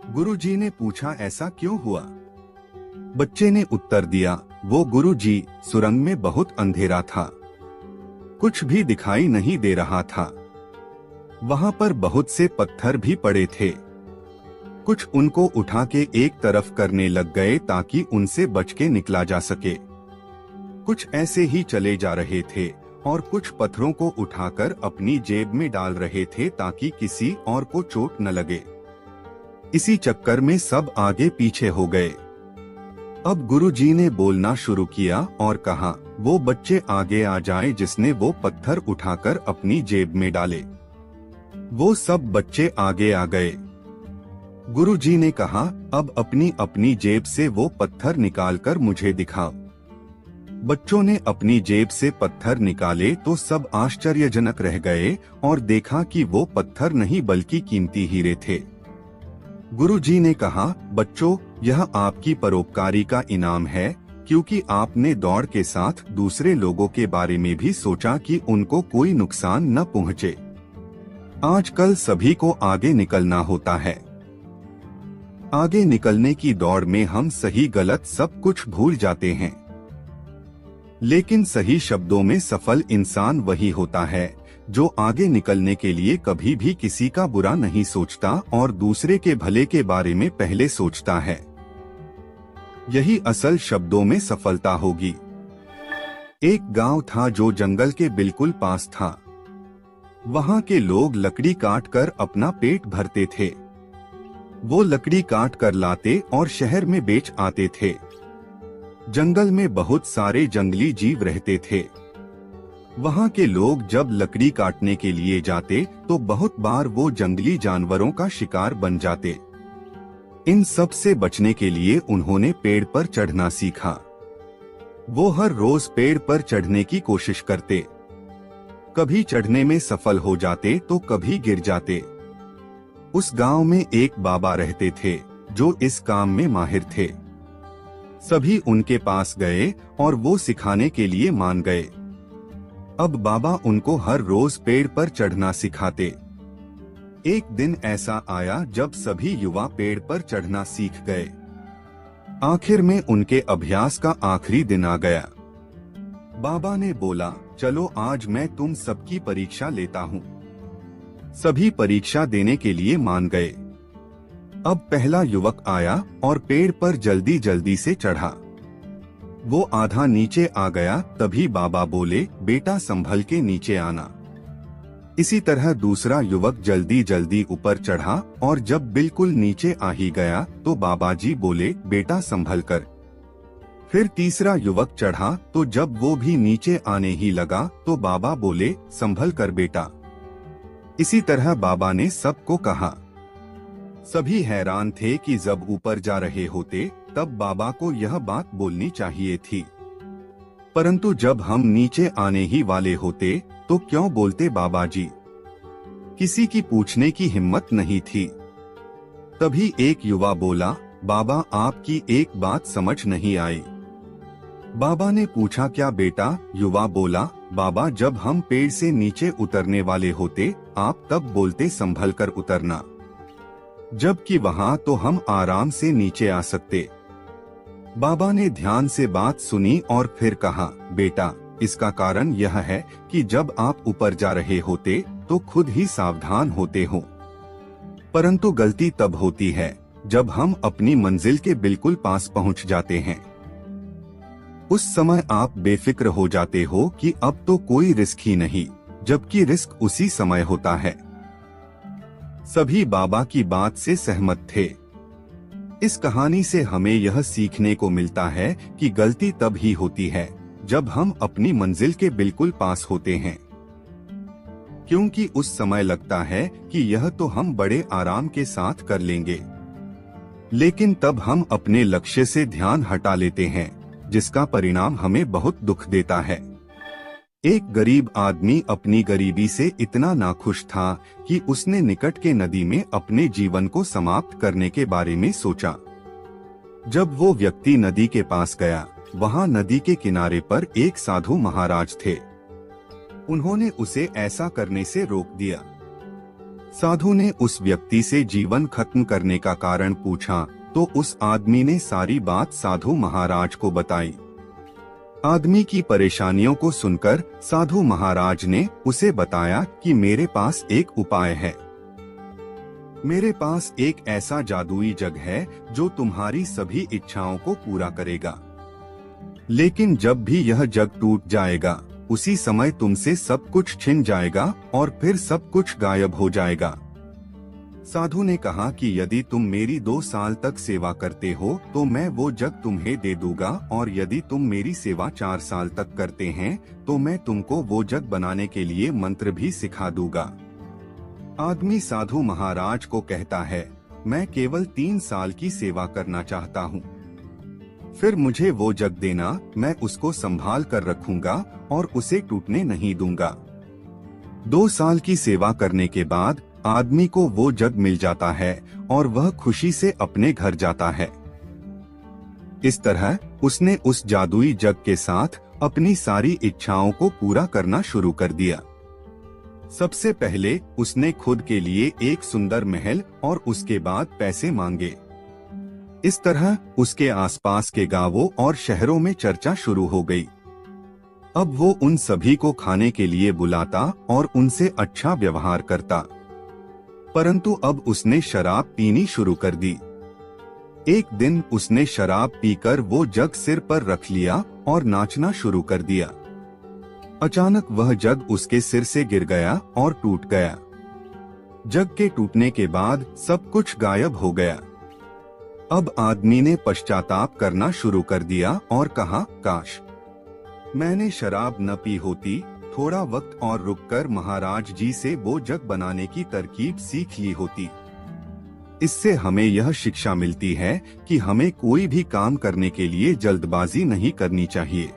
गुरुजी ने पूछा, ऐसा क्यों हुआ? बच्चे ने उत्तर दिया, वो गुरुजी, सुरंग में बहुत अंधेरा था, कुछ भी दिखाई नहीं दे रहा था। वहां पर बहुत से पत्थर भी पड़े थे। कुछ उनको उठा के एक तरफ करने लग गए ताकि उनसे बच के निकला जा सके। कुछ ऐसे ही चले जा रहे थे और कुछ पत्थरों को उठाकर अपनी जेब में डाल रहे थे ताकि किसी और को चोट न लगे। इसी चक्कर में सब आगे पीछे हो गए। अब गुरुजी ने बोलना शुरू किया और कहा, वो बच्चे आगे आ जाएं जिसने वो पत्थर उठाकर अपनी जेब में डाले। वो सब बच्चे आगे आ गए। गुरुजी ने कहा, अब अपनी अपनी जेब से वो पत्थर निकालकर मुझे दिखाओ। बच्चों ने अपनी जेब से पत्थर निकाले तो सब आश्चर्यजनक रह गए और देखा कि वो पत्थर नहीं बल्कि कीमती हीरे थे। गुरुजी ने कहा, बच्चों, यह आपकी परोपकारी का इनाम है, क्योंकि आपने दौड़ के साथ दूसरे लोगों के बारे में भी सोचा कि उनको कोई नुकसान न पहुंचे। आजकल सभी को आगे निकलना होता है। आगे निकलने की दौड़ में हम सही गलत सब कुछ भूल जाते हैं, लेकिन सही शब्दों में सफल इंसान वही होता है जो आगे निकलने के लिए कभी भी किसी का बुरा नहीं सोचता और दूसरे के भले के बारे में पहले सोचता है। यही असल शब्दों में सफलता होगी। एक गांव था जो जंगल के बिल्कुल पास था। वहां के लोग लकड़ी काट कर अपना पेट भरते थे। वो लकड़ी काट कर लाते और शहर में बेच आते थे। जंगल में बहुत सारे जंगली जीव रहते थे। वहां के लोग जब लकड़ी काटने के लिए जाते तो बहुत बार वो जंगली जानवरों का शिकार बन जाते। इन सब से बचने के लिए उन्होंने पेड़ पर चढ़ना सीखा। वो हर रोज पेड़ पर चढ़ने की कोशिश करते। कभी चढ़ने में सफल हो जाते तो कभी गिर जाते। उस गांव में एक बाबा रहते थे जो इस काम में माहिर थे। सभी उनके पास गए और वो सिखाने के लिए मान गए। अब बाबा उनको हर रोज पेड़ पर चढ़ना सिखाते। एक दिन ऐसा आया जब सभी युवा पेड़ पर चढ़ना सीख गए। आखिर में उनके अभ्यास का आखिरी दिन आ गया। बाबा ने बोला, चलो आज मैं तुम सबकी परीक्षा लेता हूँ। सभी परीक्षा देने के लिए मान गए। अब पहला युवक आया और पेड़ पर जल्दी जल्दी से चढ़ा। वो आधा नीचे आ गया, तभी बाबा बोले, बेटा संभल के नीचे आना। इसी तरह दूसरा युवक जल्दी जल्दी ऊपर चढ़ा और जब बिल्कुल नीचे आ ही गया तो बाबा जी बोले, बेटा संभल कर। फिर तीसरा युवक चढ़ा तो जब वो भी नीचे आने ही लगा तो बाबा बोले, संभल कर बेटा। इसी तरह बाबा ने सबको कहा। सभी हैरान थे कि जब ऊपर जा रहे होते तब बाबा को यह बात बोलनी चाहिए थी, परंतु जब हम नीचे आने ही वाले होते तो क्यों बोलते बाबा जी। किसी की पूछने की हिम्मत नहीं थी। तभी एक युवा बोला, बाबा आपकी एक बात समझ नहीं आई। बाबा ने पूछा, क्या बेटा? युवा बोला, बाबा जब हम पेड़ से नीचे उतरने वाले होते आप तब बोलते संभल कर उतरना, जबकि वहां तो हम आराम से नीचे आ सकते। बाबा ने ध्यान से बात सुनी और फिर कहा, बेटा इसका कारण यह है कि जब आप ऊपर जा रहे होते तो खुद ही सावधान होते हो, परंतु गलती तब होती है जब हम अपनी मंजिल के बिल्कुल पास पहुंच जाते हैं। उस समय आप बेफिक्र हो जाते हो कि अब तो कोई रिस्क ही नहीं, जबकि रिस्क उसी समय होता है। सभी बाबा की बात से सहमत थे। इस कहानी से हमें यह सीखने को मिलता है कि गलती तब ही होती है जब हम अपनी मंजिल के बिल्कुल पास होते हैं, क्योंकि उस समय लगता है कि यह तो हम बड़े आराम के साथ कर लेंगे, लेकिन तब हम अपने लक्ष्य से ध्यान हटा लेते हैं, जिसका परिणाम हमें बहुत दुख देता है। एक गरीब आदमी अपनी गरीबी से इतना नाखुश था कि उसने निकट के नदी में अपने जीवन को समाप्त करने के बारे में सोचा। जब वो व्यक्ति नदी के पास गया, वहां नदी के किनारे पर एक साधु महाराज थे। उन्होंने उसे ऐसा करने से रोक दिया। साधु ने उस व्यक्ति से जीवन खत्म करने का कारण पूछा तो उस आदमी ने सारी बात साधु महाराज को बताई। आदमी की परेशानियों को सुनकर साधु महाराज ने उसे बताया कि मेरे पास एक उपाय है। मेरे पास एक ऐसा जादुई जग है जो तुम्हारी सभी इच्छाओं को पूरा करेगा, लेकिन जब भी यह जग टूट जाएगा उसी समय तुमसे सब कुछ छिन जाएगा और फिर सब कुछ गायब हो जाएगा। साधु ने कहा कि यदि तुम मेरी 2 साल तक सेवा करते हो तो मैं वो जग तुम्हें दे दूंगा, और यदि तुम मेरी सेवा 4 साल तक करते हैं तो मैं तुमको वो जग बनाने के लिए मंत्र भी सिखा दूंगा। आदमी साधु महाराज को कहता है, मैं केवल 3 साल की सेवा करना चाहता हूँ, फिर मुझे वो जग देना, मैं उसको संभाल कर रखूंगा और उसे टूटने नहीं दूंगा। 2 साल की सेवा करने के बाद आदमी को वो जग मिल जाता है और वह खुशी से अपने घर जाता है। इस तरह उसने उस जादुई जग के साथ अपनी सारी इच्छाओं को पूरा करना शुरू कर दिया। सबसे पहले उसने खुद के लिए एक सुंदर महल और उसके बाद पैसे मांगे। इस तरह उसके आसपास के गांवों और शहरों में चर्चा शुरू हो गई। अब वो उन सभी को खाने के लिए बुलाता और उनसे अच्छा व्यवहार करता, परंतु अब उसने शराब पीनी शुरू कर दी। एक दिन उसने शराब पीकर वो जग सिर पर रख लिया और नाचना शुरू कर दिया। अचानक वह जग उसके सिर से गिर गया और टूट गया। जग के टूटने के बाद सब कुछ गायब हो गया। अब आदमी ने पश्चाताप करना शुरू कर दिया और कहा, काश मैंने शराब न पी होती, थोड़ा वक्त और रुककर महाराज जी से वो जग बनाने की तरकीब सीख ली होती। इससे हमें यह शिक्षा मिलती है कि हमें कोई भी काम करने के लिए जल्दबाजी नहीं करनी चाहिए।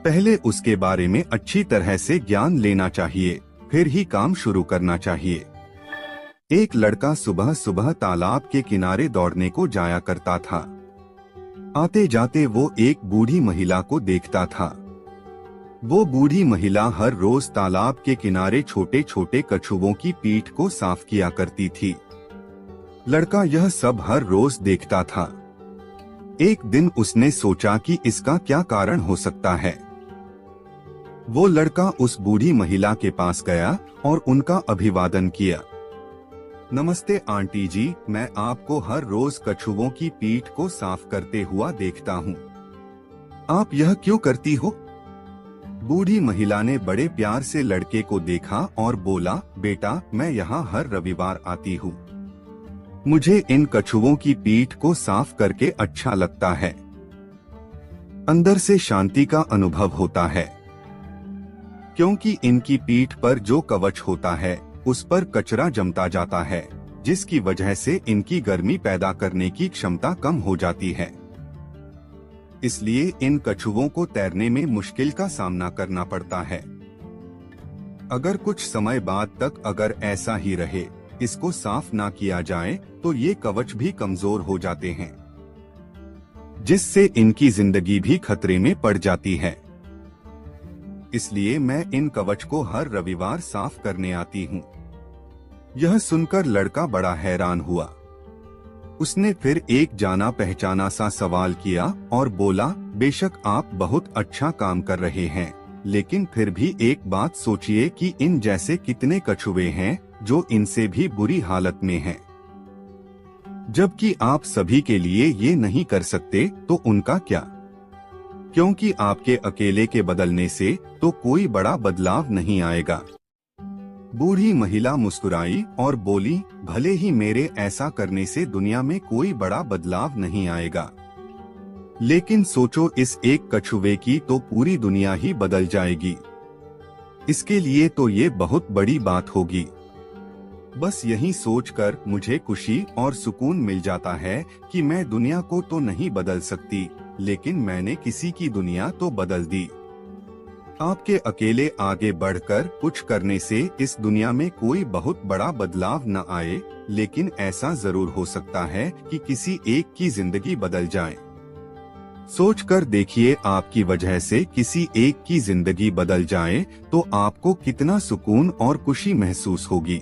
पहले उसके बारे में अच्छी तरह से ज्ञान लेना चाहिए, फिर ही काम शुरू करना चाहिए। एक लड़का सुबह सुबह तालाब के किनारे दौड़ने को जाया करता था। आते जाते वो एक बूढ़ी महिला को देखता था। वो बूढ़ी महिला हर रोज तालाब के किनारे छोटे छोटे कछुओं की पीठ को साफ किया करती थी। लड़का यह सब हर रोज देखता था। एक दिन उसने सोचा कि इसका क्या कारण हो सकता है। वो लड़का उस बूढ़ी महिला के पास गया और उनका अभिवादन किया। नमस्ते आंटी जी, मैं आपको हर रोज कछुओं की पीठ को साफ करते हुआ देखता हूँ। आप यह क्यों करती हो? बूढ़ी महिला ने बड़े प्यार से लड़के को देखा और बोला, बेटा मैं यहाँ हर रविवार आती हूँ। मुझे इन कछुओं की पीठ को साफ करके अच्छा लगता है। अंदर से शांति का अनुभव होता है, क्योंकि इनकी पीठ पर जो कवच होता है उस पर कचरा जमता जाता है, जिसकी वजह से इनकी गर्मी पैदा करने की क्षमता कम हो जाती है। इसलिए इन कछुओं को तैरने में मुश्किल का सामना करना पड़ता है। अगर कुछ समय बाद तक अगर ऐसा ही रहे, इसको साफ ना किया जाए, तो ये कवच भी कमजोर हो जाते हैं, जिससे इनकी जिंदगी भी खतरे में पड़ जाती है। इसलिए मैं इन कवच को हर रविवार साफ करने आती हूँ। यह सुनकर लड़का बड़ा हैरान हुआ। उसने फिर एक जाना पहचाना सा सवाल किया और बोला, बेशक आप बहुत अच्छा काम कर रहे हैं, लेकिन फिर भी एक बात सोचिए कि इन जैसे कितने कछुए हैं जो इनसे भी बुरी हालत में हैं। जबकि आप सभी के लिए ये नहीं कर सकते, तो उनका क्या? क्योंकि आपके अकेले के बदलने से तो कोई बड़ा बदलाव नहीं आएगा। बूढ़ी महिला मुस्कुराई और बोली, भले ही मेरे ऐसा करने से दुनिया में कोई बड़ा बदलाव नहीं आएगा, लेकिन सोचो इस एक कछुए की तो पूरी दुनिया ही बदल जाएगी। इसके लिए तो ये बहुत बड़ी बात होगी। बस यही सोचकर मुझे खुशी और सुकून मिल जाता है कि मैं दुनिया को तो नहीं बदल सकती, लेकिन मैंने किसी की दुनिया तो बदल दी। आपके अकेले आगे बढ़कर कुछ करने से इस दुनिया में कोई बहुत बड़ा बदलाव न आए, लेकिन ऐसा जरूर हो सकता है कि किसी एक की जिंदगी बदल जाए। सोचकर देखिए, आपकी वजह से किसी एक की जिंदगी बदल जाए तो आपको कितना सुकून और खुशी महसूस होगी।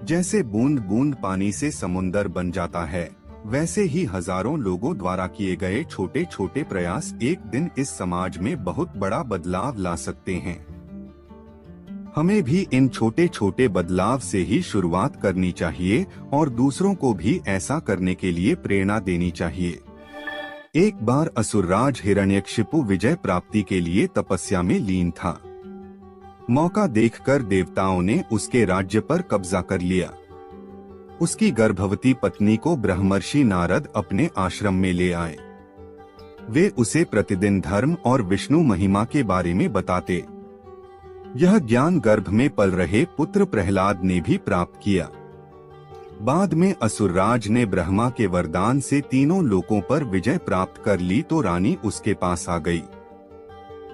जैसे बूंद बूंद पानी से समुंदर बन जाता है, वैसे ही हजारों लोगों द्वारा किए गए छोटे छोटे प्रयास एक दिन इस समाज में बहुत बड़ा बदलाव ला सकते हैं। हमें भी इन छोटे छोटे बदलाव से ही शुरुआत करनी चाहिए और दूसरों को भी ऐसा करने के लिए प्रेरणा देनी चाहिए। एक बार असुरराज हिरण्यकशिपु विजय प्राप्ति के लिए तपस्या में लीन था। मौका देखकर देवताओं ने उसके राज्य पर कब्जा कर लिया। उसकी गर्भवती पत्नी को ब्रह्मर्षि नारद अपने आश्रम में ले आए। वे उसे प्रतिदिन धर्म और विष्णु महिमा के बारे में बताते। यह ज्ञान गर्भ में पल रहे पुत्र प्रहलाद ने भी प्राप्त किया। बाद में असुरराज ने ब्रह्मा के वरदान से तीनों लोकों पर विजय प्राप्त कर ली तो रानी उसके पास आ गई।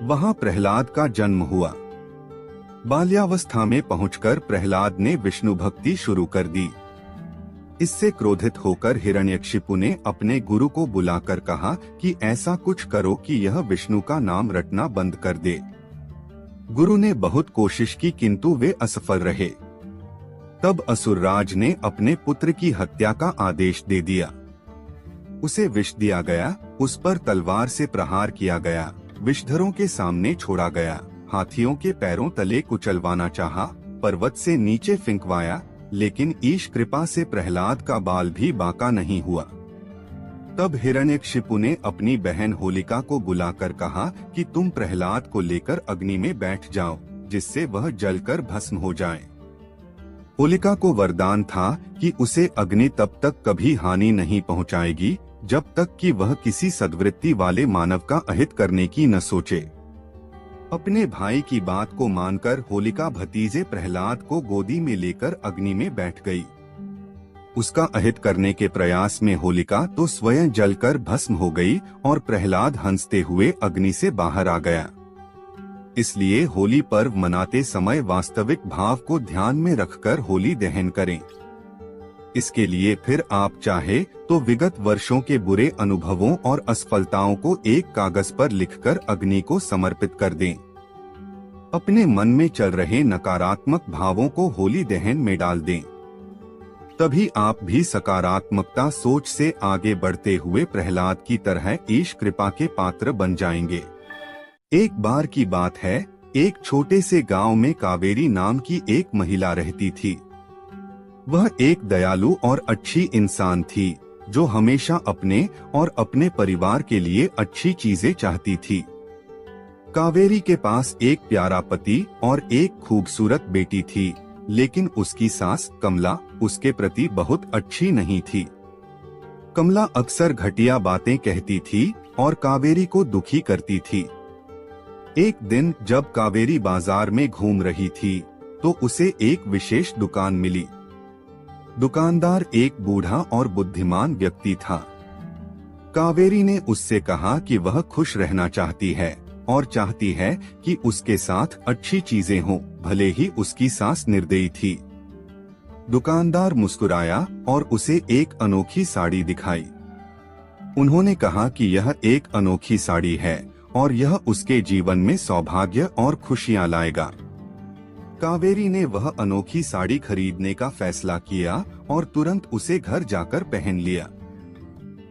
वहां प्रहलाद का जन्म हुआ। बाल्यावस्था में पहुंचकर प्रहलाद ने विष्णु भक्ति शुरू कर दी। इससे क्रोधित होकर हिरण्यकशिपु ने अपने गुरु को बुलाकर कहा कि ऐसा कुछ करो कि यह विष्णु का नाम रटना बंद कर दे। गुरु ने बहुत कोशिश की, किंतु वे असफल रहे। तब असुरराज ने अपने पुत्र की हत्या का आदेश दे दिया। उसे विष दिया गया, उस पर तलवार से प्रहार किया गया, विषधरों के सामने छोड़ा गया, हाथियों के पैरों तले कुचलवाना चाहा, पर्वत से नीचे फेंकवाया, लेकिन ईश कृपा से प्रहलाद का बाल भी बांका नहीं हुआ। तब हिरण्यकशिपु ने अपनी बहन होलिका को बुलाकर कहा कि तुम प्रहलाद को लेकर अग्नि में बैठ जाओ, जिससे वह जलकर भस्म हो जाए। होलिका को वरदान था कि उसे अग्नि तब तक कभी हानि नहीं पहुंचाएगी जब तक कि वह किसी सद्वृत्ति वाले मानव का अहित करने की न सोचे। अपने भाई की बात को मानकर होलिका भतीजे प्रहलाद को गोदी में लेकर अग्नि में बैठ गई। उसका अहित करने के प्रयास में होलिका तो स्वयं जलकर भस्म हो गई और प्रहलाद हंसते हुए अग्नि से बाहर आ गया। इसलिए होली पर्व मनाते समय वास्तविक भाव को ध्यान में रखकर होली दहन करें। इसके लिए फिर आप चाहे तो विगत वर्षों के बुरे अनुभवों और असफलताओं को एक कागज पर लिखकर अग्नि को समर्पित कर दें। अपने मन में चल रहे नकारात्मक भावों को होली दहन में डाल दें। तभी आप भी सकारात्मकता सोच से आगे बढ़ते हुए प्रहलाद की तरह ईश कृपा के पात्र बन जाएंगे। एक बार की बात है, एक छोटे से गांव में कावेरी नाम की एक महिला रहती थी। वह एक दयालु और अच्छी इंसान थी, जो हमेशा अपने और अपने परिवार के लिए अच्छी चीजें चाहती थी। कावेरी के पास एक प्यारा पति और एक खूबसूरत बेटी थी, लेकिन उसकी सास कमला उसके प्रति बहुत अच्छी नहीं थी। कमला अक्सर घटिया बातें कहती थी और कावेरी को दुखी करती थी। एक दिन जब कावेरी बाजार में घूम रही थी तो उसे एक विशेष दुकान मिली। दुकानदार एक बूढ़ा और बुद्धिमान व्यक्ति था। कावेरी ने उससे कहा कि वह खुश रहना चाहती है और चाहती है कि उसके साथ अच्छी चीजें हों, भले ही उसकी सास निर्दयी थी। दुकानदार मुस्कुराया और उसे एक अनोखी साड़ी दिखाई। उन्होंने कहा कि यह एक अनोखी साड़ी है और यह उसके जीवन में सौभाग्य और खुशियां लाएगा। कावेरी ने वह अनोखी साड़ी खरीदने का फैसला किया और तुरंत उसे घर जाकर पहन लिया।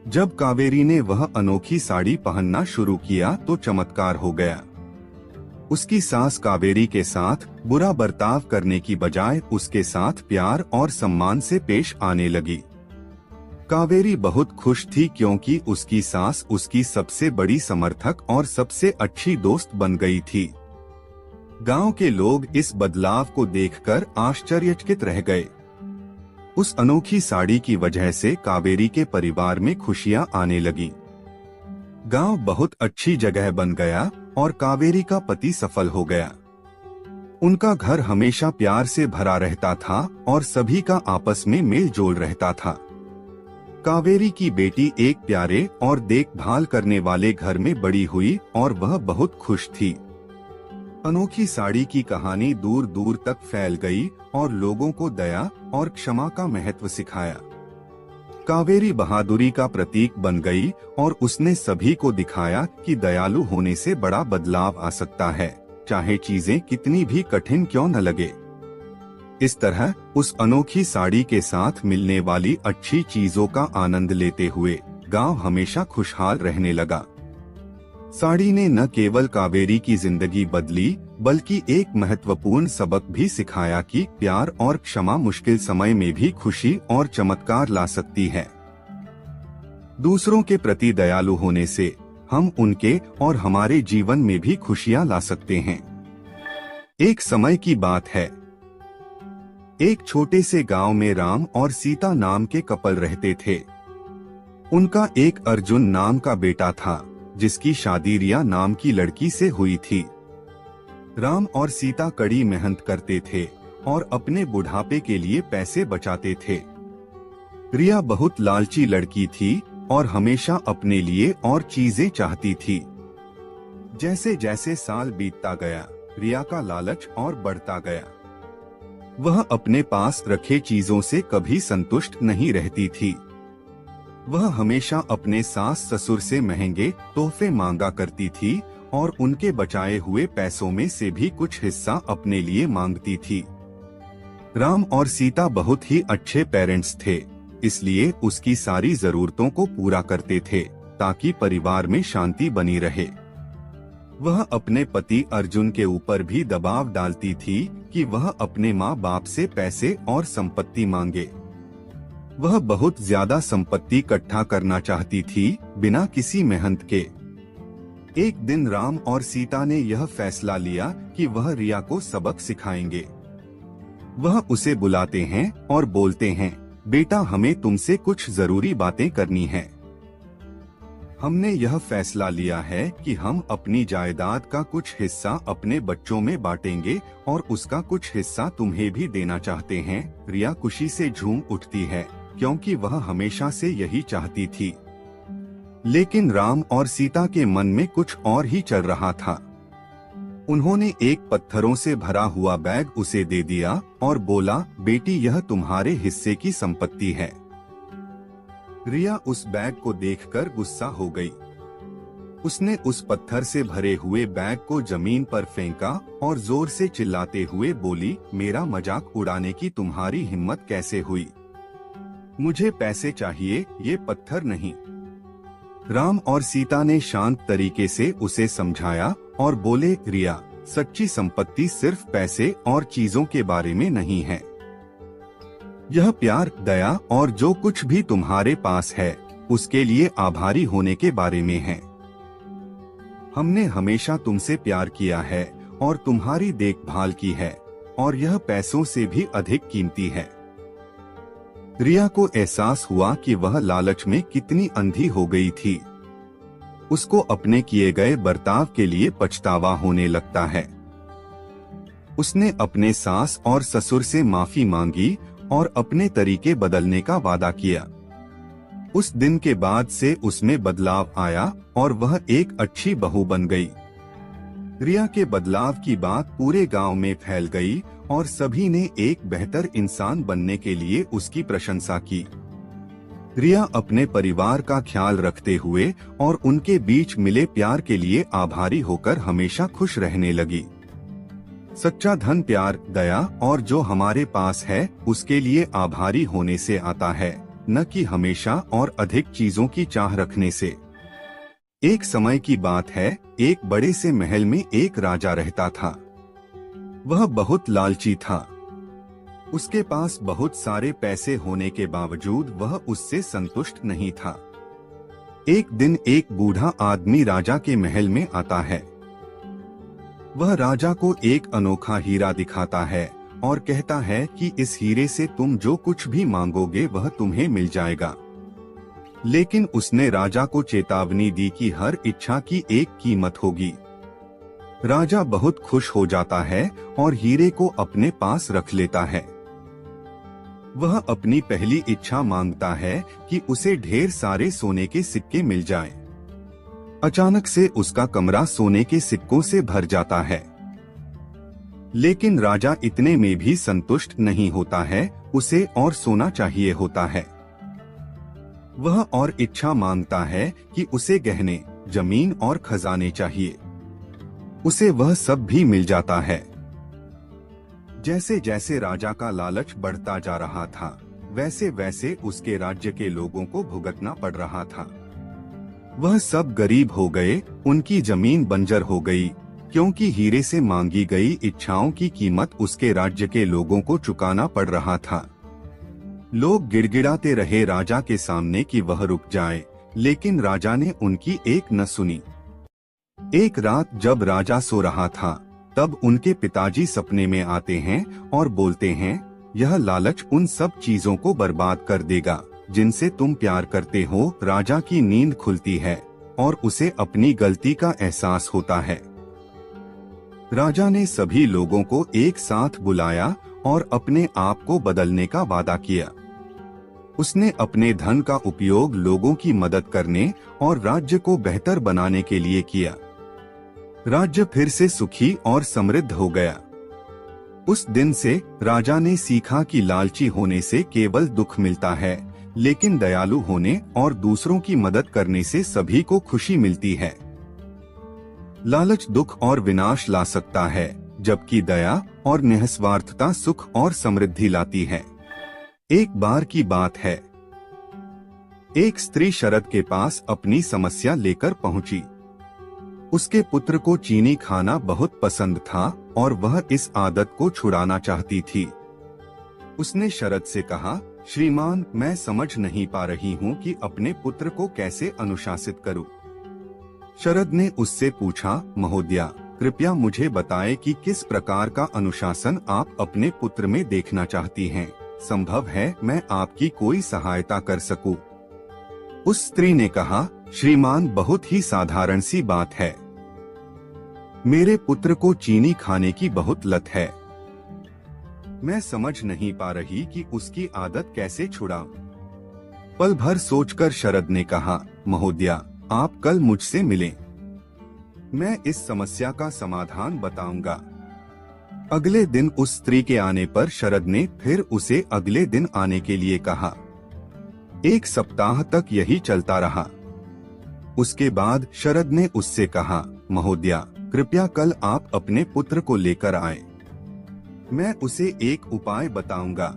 जब कावेरी ने वह अनोखी साड़ी पहनना शुरू किया तो चमत्कार हो गया। उसकी सास कावेरी के साथ बुरा बर्ताव करने की बजाय उसके साथ प्यार और सम्मान से पेश आने लगी। कावेरी बहुत खुश थी क्योंकि उसकी सास उसकी सबसे बड़ी समर्थक और सबसे अच्छी दोस्त बन गई थी। गांव के लोग इस बदलाव को देखकर आश्चर्यचकित रह गए। उस अनोखी साड़ी की वजह से कावेरी के परिवार में खुशियां आने लगीं। गांव बहुत अच्छी जगह बन गया और कावेरी का पति सफल हो गया। उनका घर हमेशा प्यार से भरा रहता था और सभी का आपस में मेल जोल रहता था। कावेरी की बेटी एक प्यारे और देखभाल करने वाले घर में बड़ी हुई और वह बहुत खुश थी। अनोखी साड़ी की कहानी दूर दूर तक फैल गई और लोगों को दया और क्षमा का महत्व सिखाया। कावेरी बहादुरी का प्रतीक बन गई और उसने सभी को दिखाया कि दयालु होने से बड़ा बदलाव आ सकता है, चाहे चीजें कितनी भी कठिन क्यों न लगे। इस तरह उस अनोखी साड़ी के साथ मिलने वाली अच्छी चीजों का आनंद लेते हुए गांव हमेशा खुशहाल रहने लगा। साड़ी ने न केवल कावेरी की जिंदगी बदली बल्कि एक महत्वपूर्ण सबक भी सिखाया कि प्यार और क्षमा मुश्किल समय में भी खुशी और चमत्कार ला सकती है। दूसरों के प्रति दयालु होने से हम उनके और हमारे जीवन में भी खुशियां ला सकते हैं। एक समय की बात है, एक छोटे से गांव में राम और सीता नाम के कपल रहते थे। उनका एक अर्जुन नाम का बेटा था जिसकी शादी रिया नाम की लड़की से हुई थी। राम और सीता कड़ी मेहनत करते थे और अपने बुढ़ापे के लिए पैसे बचाते थे। रिया बहुत लालची लड़की थी और हमेशा अपने लिए और चीजें चाहती थी। जैसे जैसे साल बीतता गया, रिया का लालच और बढ़ता गया। वह अपने पास रखे चीजों से कभी संतुष्ट नहीं रहती थी। वह हमेशा अपने सास ससुर से महंगे तोहफे मांगा करती थी और उनके बचाए हुए पैसों में से भी कुछ हिस्सा अपने लिए मांगती थी। राम और सीता बहुत ही अच्छे पेरेंट्स थे, इसलिए उसकी सारी जरूरतों को पूरा करते थे ताकि परिवार में शांति बनी रहे। वह अपने पति अर्जुन के ऊपर भी दबाव डालती थी कि वह अपने माँ बाप से पैसे और संपत्ति मांगे। वह बहुत ज्यादा संपत्ति इकट्ठा करना चाहती थी बिना किसी मेहनत के। एक दिन राम और सीता ने यह फैसला लिया कि वह रिया को सबक सिखाएंगे। वह उसे बुलाते हैं और बोलते हैं, बेटा हमें तुमसे कुछ जरूरी बातें करनी है। हमने यह फैसला लिया है कि हम अपनी जायदाद का कुछ हिस्सा अपने बच्चों में बांटेंगे और उसका कुछ हिस्सा तुम्हें भी देना चाहते हैं। रिया खुशी से झूम उठती है क्योंकि वह हमेशा से यही चाहती थी। लेकिन राम और सीता के मन में कुछ और ही चल रहा था। उन्होंने एक पत्थरों से भरा हुआ बैग उसे दे दिया और बोला, बेटी यह तुम्हारे हिस्से की संपत्ति है। रिया उस बैग को देखकर गुस्सा हो गई। उसने उस पत्थर से भरे हुए बैग को जमीन पर फेंका और जोर से चिल्लाते हुए बोली, मेरा मजाक उड़ाने की तुम्हारी हिम्मत कैसे हुई? मुझे पैसे चाहिए, ये पत्थर नहीं। राम और सीता ने शांत तरीके से उसे समझाया और बोले, रिया सच्ची संपत्ति सिर्फ पैसे और चीजों के बारे में नहीं है। यह प्यार, दया और जो कुछ भी तुम्हारे पास है उसके लिए आभारी होने के बारे में है। हमने हमेशा तुमसे प्यार किया है और तुम्हारी देखभाल की है और यह पैसों से भी अधिक कीमती है। रिया को एहसास हुआ कि वह लालच में कितनी अंधी हो गई थी। उसको अपने किए गए बर्ताव के लिए पछतावा होने लगता है। उसने अपने सास और ससुर से माफी मांगी और अपने तरीके बदलने का वादा किया। उस दिन के बाद से उसमें बदलाव आया और वह एक अच्छी बहू बन गई। रिया के बदलाव की बात पूरे गांव में फैल गई और सभी ने एक बेहतर इंसान बनने के लिए उसकी प्रशंसा की। रिया अपने परिवार का ख्याल रखते हुए और उनके बीच मिले प्यार के लिए आभारी होकर हमेशा खुश रहने लगी। सच्चा धन प्यार, दया और जो हमारे पास है उसके लिए आभारी होने से आता है, न कि हमेशा और अधिक चीजों की चाह रखने से। एक समय की बात है, एक बड़े से महल में एक राजा रहता था। वह बहुत लालची था। उसके पास बहुत सारे पैसे होने के बावजूद वह उससे संतुष्ट नहीं था। एक दिन एक बूढ़ा आदमी राजा के महल में आता है। वह राजा को एक अनोखा हीरा दिखाता है और कहता है कि इस हीरे से तुम जो कुछ भी मांगोगे वह तुम्हें मिल जाएगा। लेकिन उसने राजा को चेतावनी दी कि हर इच्छा की एक कीमत होगी। राजा बहुत खुश हो जाता है और हीरे को अपने पास रख लेता है। वह अपनी पहली इच्छा मांगता है कि उसे ढेर सारे सोने के सिक्के मिल जाएं। अचानक से उसका कमरा सोने के सिक्कों से भर जाता है। लेकिन राजा इतने में भी संतुष्ट नहीं होता है, उसे और सोना चाहिए होता है। वह और इच्छा मांगता है कि उसे गहने, जमीन और खजाने चाहिए। उसे वह सब भी मिल जाता है। जैसे जैसे राजा का लालच बढ़ता जा रहा था, वैसे वैसे उसके राज्य के लोगों को भुगतना पड़ रहा था। वह सब गरीब हो गए, उनकी जमीन बंजर हो गई, क्योंकि हीरे से मांगी गई इच्छाओं की कीमत उसके राज्य के लोगों को चुकाना पड़ रहा था। लोग गिड़गिड़ाते रहे राजा के सामने कि वह रुक जाए, लेकिन राजा ने उनकी एक न सुनी। एक रात जब राजा सो रहा था, तब उनके पिताजी सपने में आते हैं और बोलते हैं, यह लालच उन सब चीजों को बर्बाद कर देगा जिनसे तुम प्यार करते हो। राजा की नींद खुलती है और उसे अपनी गलती का एहसास होता है। राजा ने सभी लोगों को एक साथ बुलाया और अपने आप को बदलने का वादा किया। उसने अपने धन का उपयोग लोगों की मदद करने और राज्य को बेहतर बनाने के लिए किया। राज्य फिर से सुखी और समृद्ध हो गया। उस दिन से राजा ने सीखा कि लालची होने से केवल दुख मिलता है, लेकिन दयालु होने और दूसरों की मदद करने से सभी को खुशी मिलती है। लालच दुख और विनाश ला सकता है, जबकि दया और निस्वार्थता सुख और समृद्धि लाती है। एक बार की बात है, एक स्त्री शरद के पास अपनी समस्या लेकर पहुंची। उसके पुत्र को चीनी खाना बहुत पसंद था और वह इस आदत को छुड़ाना चाहती थी। उसने शरद से कहा, श्रीमान, मैं समझ नहीं पा रही हूँ कि अपने पुत्र को कैसे अनुशासित करूँ। शरद ने उससे पूछा, महोदया, कृपया मुझे बताएं कि किस प्रकार का अनुशासन आप अपने पुत्र में देखना चाहती हैं। संभव है मैं आपकी कोई सहायता कर सकूं। उस स्त्री ने कहा, श्रीमान, बहुत ही साधारण सी बात है। मेरे पुत्र को चीनी खाने की बहुत लत है। मैं समझ नहीं पा रही कि उसकी आदत कैसे छुड़ाऊं। पल भर सोचकर शरद ने कहा, महोदया, आप कल मुझसे मिलें। मैं इस समस्या का समाधान बताऊंगा। अगले दिन उस स्त्री के आने पर शरद ने फिर उसे अगले दिन आने के लिए कहा। एक सप्ताह तक यही चलता रहा। उसके बाद शरद ने उससे कहा, महोदया, कृपया कल आप अपने पुत्र को लेकर आए। मैं उसे एक उपाय बताऊंगा।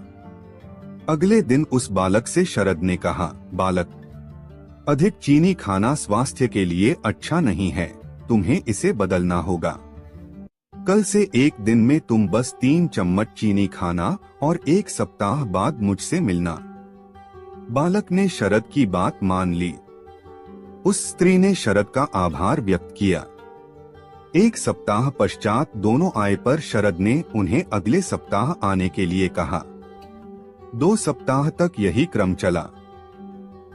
अगले दिन उस बालक से शरद ने कहा, बालक, अधिक चीनी खाना स्वास्थ्य के लिए अच्छा नहीं है, तुम्हें इसे बदलना होगा। कल से एक दिन में तुम बस 3 चम्मच चीनी खाना और एक सप्ताह बाद मुझसे मिलना। बालक ने शरद की बात मान ली। उस स्त्री ने शरद का आभार व्यक्त किया। एक सप्ताह पश्चात दोनों आए पर शरद ने उन्हें अगले सप्ताह आने के लिए कहा। 2 सप्ताह तक यही क्रम चला।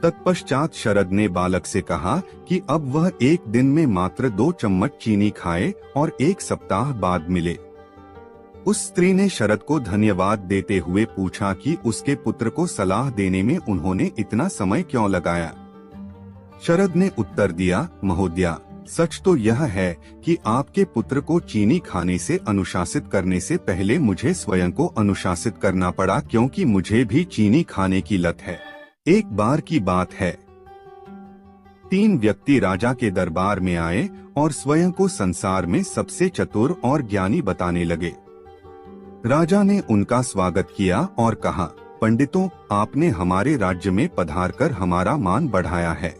तत्पश्चात शरद ने बालक से कहा कि अब वह एक दिन में मात्र 2 चम्मच चीनी खाए और 1 सप्ताह बाद मिले। उस स्त्री ने शरद को धन्यवाद देते हुए पूछा कि उसके पुत्र को सलाह देने में उन्होंने इतना समय क्यों लगाया। शरद ने उत्तर दिया, महोदया, सच तो यह है कि आपके पुत्र को चीनी खाने से अनुशासित करने से पहले मुझे स्वयं को अनुशासित करना पड़ा, क्योंकि मुझे भी चीनी खाने की लत है। एक बार की बात है, 3 व्यक्ति राजा के दरबार में आए और स्वयं को संसार में सबसे चतुर और ज्ञानी बताने लगे। राजा ने उनका स्वागत किया और कहा, पंडितों, आपने हमारे राज्य में पधारकर हमारा मान बढ़ाया है।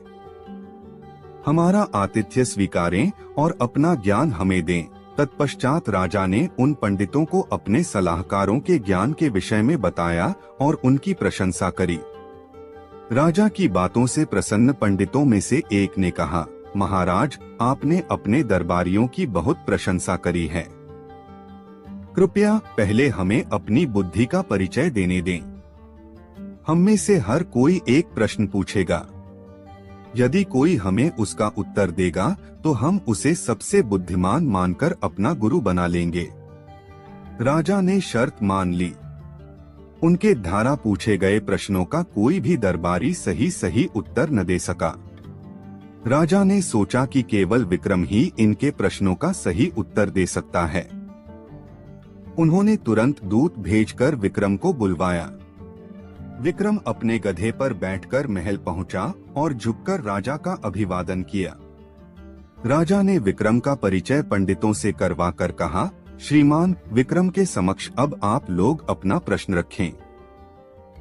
हमारा आतिथ्य स्वीकारें और अपना ज्ञान हमें दें। तत्पश्चात राजा ने उन पंडितों को अपने सलाहकारों के ज्ञान के विषय में बताया और उनकी प्रशंसा करी। राजा की बातों से प्रसन्न पंडितों में से एक ने कहा, महाराज, आपने अपने दरबारियों की बहुत प्रशंसा करी है। कृपया पहले हमें अपनी बुद्धि का परिचय देने दें। हम में से हर कोई एक प्रश्न पूछेगा। यदि कोई हमें उसका उत्तर देगा तो हम उसे सबसे बुद्धिमान मानकर अपना गुरु बना लेंगे। राजा ने शर्त मान ली। उनके द्वारा पूछे गए प्रश्नों का कोई भी दरबारी सही उत्तर न दे सका। राजा ने सोचा कि केवल विक्रम ही इनके प्रश्नों का सही उत्तर दे सकता है। उन्होंने तुरंत दूत भेजकर विक्रम को बुलवाया। विक्रम अपने गधे पर बैठकर महल पहुंचा और झुककर राजा का अभिवादन किया। राजा ने विक्रम का परिचय पंडितों से करवा कर कहा, श्रीमान विक्रम के समक्ष अब आप लोग अपना प्रश्न रखें।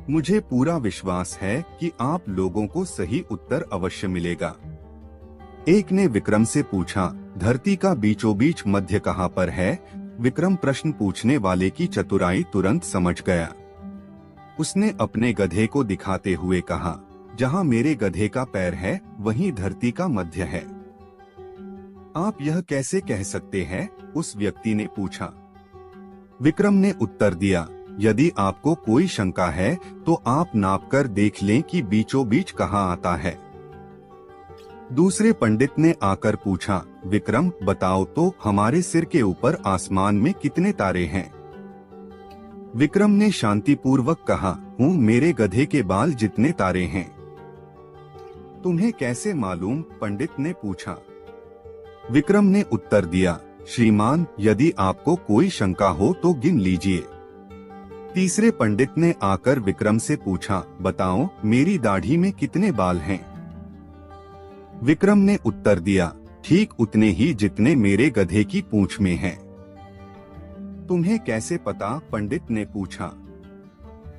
मुझे पूरा विश्वास है कि आप लोगों को सही उत्तर अवश्य मिलेगा। एक ने विक्रम से पूछा, धरती का बीचों बीच मध्य कहाँ पर है? विक्रम प्रश्न पूछने वाले की चतुराई तुरंत समझ गया। उसने अपने गधे को दिखाते हुए कहा, जहाँ मेरे गधे का पैर है वहीं धरती का मध्य है। आप यह कैसे कह सकते हैं? उस व्यक्ति ने पूछा। विक्रम ने उत्तर दिया, यदि आपको कोई शंका है तो आप नापकर देख लें कि बीचों बीच कहाँ आता है। दूसरे पंडित ने आकर पूछा, विक्रम बताओ तो हमारे सिर के ऊपर आसमान में कितने तारे हैं? विक्रम ने शांतिपूर्वक कहा, मेरे गधे के बाल जितने तारे हैं। तुम्हें कैसे मालूम? पंडित ने पूछा। विक्रम ने उत्तर दिया, श्रीमान यदि आपको कोई शंका हो तो गिन लीजिए। तीसरे पंडित ने आकर विक्रम से पूछा, बताओ मेरी दाढ़ी में कितने बाल हैं? विक्रम ने उत्तर दिया, ठीक उतने ही जितने मेरे गधे की पूंछ में हैं। तुम्हें कैसे पता? पंडित ने पूछा।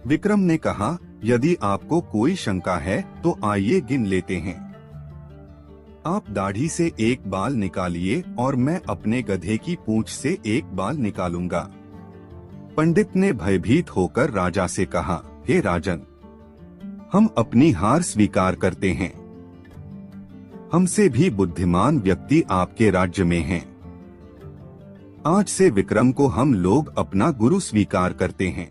विक्रम ने कहा, यदि आपको कोई शंका है तो आइए गिन लेते हैं। आप दाढ़ी से एक बाल निकालिए और मैं अपने गधे की पूंछ से एक बाल निकालूंगा। पंडित ने भयभीत होकर राजा से कहा, हे राजन, हम अपनी हार स्वीकार करते हैं। हमसे भी बुद्धिमान व्यक्ति आपके राज्य में हैं। आज से विक्रम को हम लोग अपना गुरु स्वीकार करते हैं।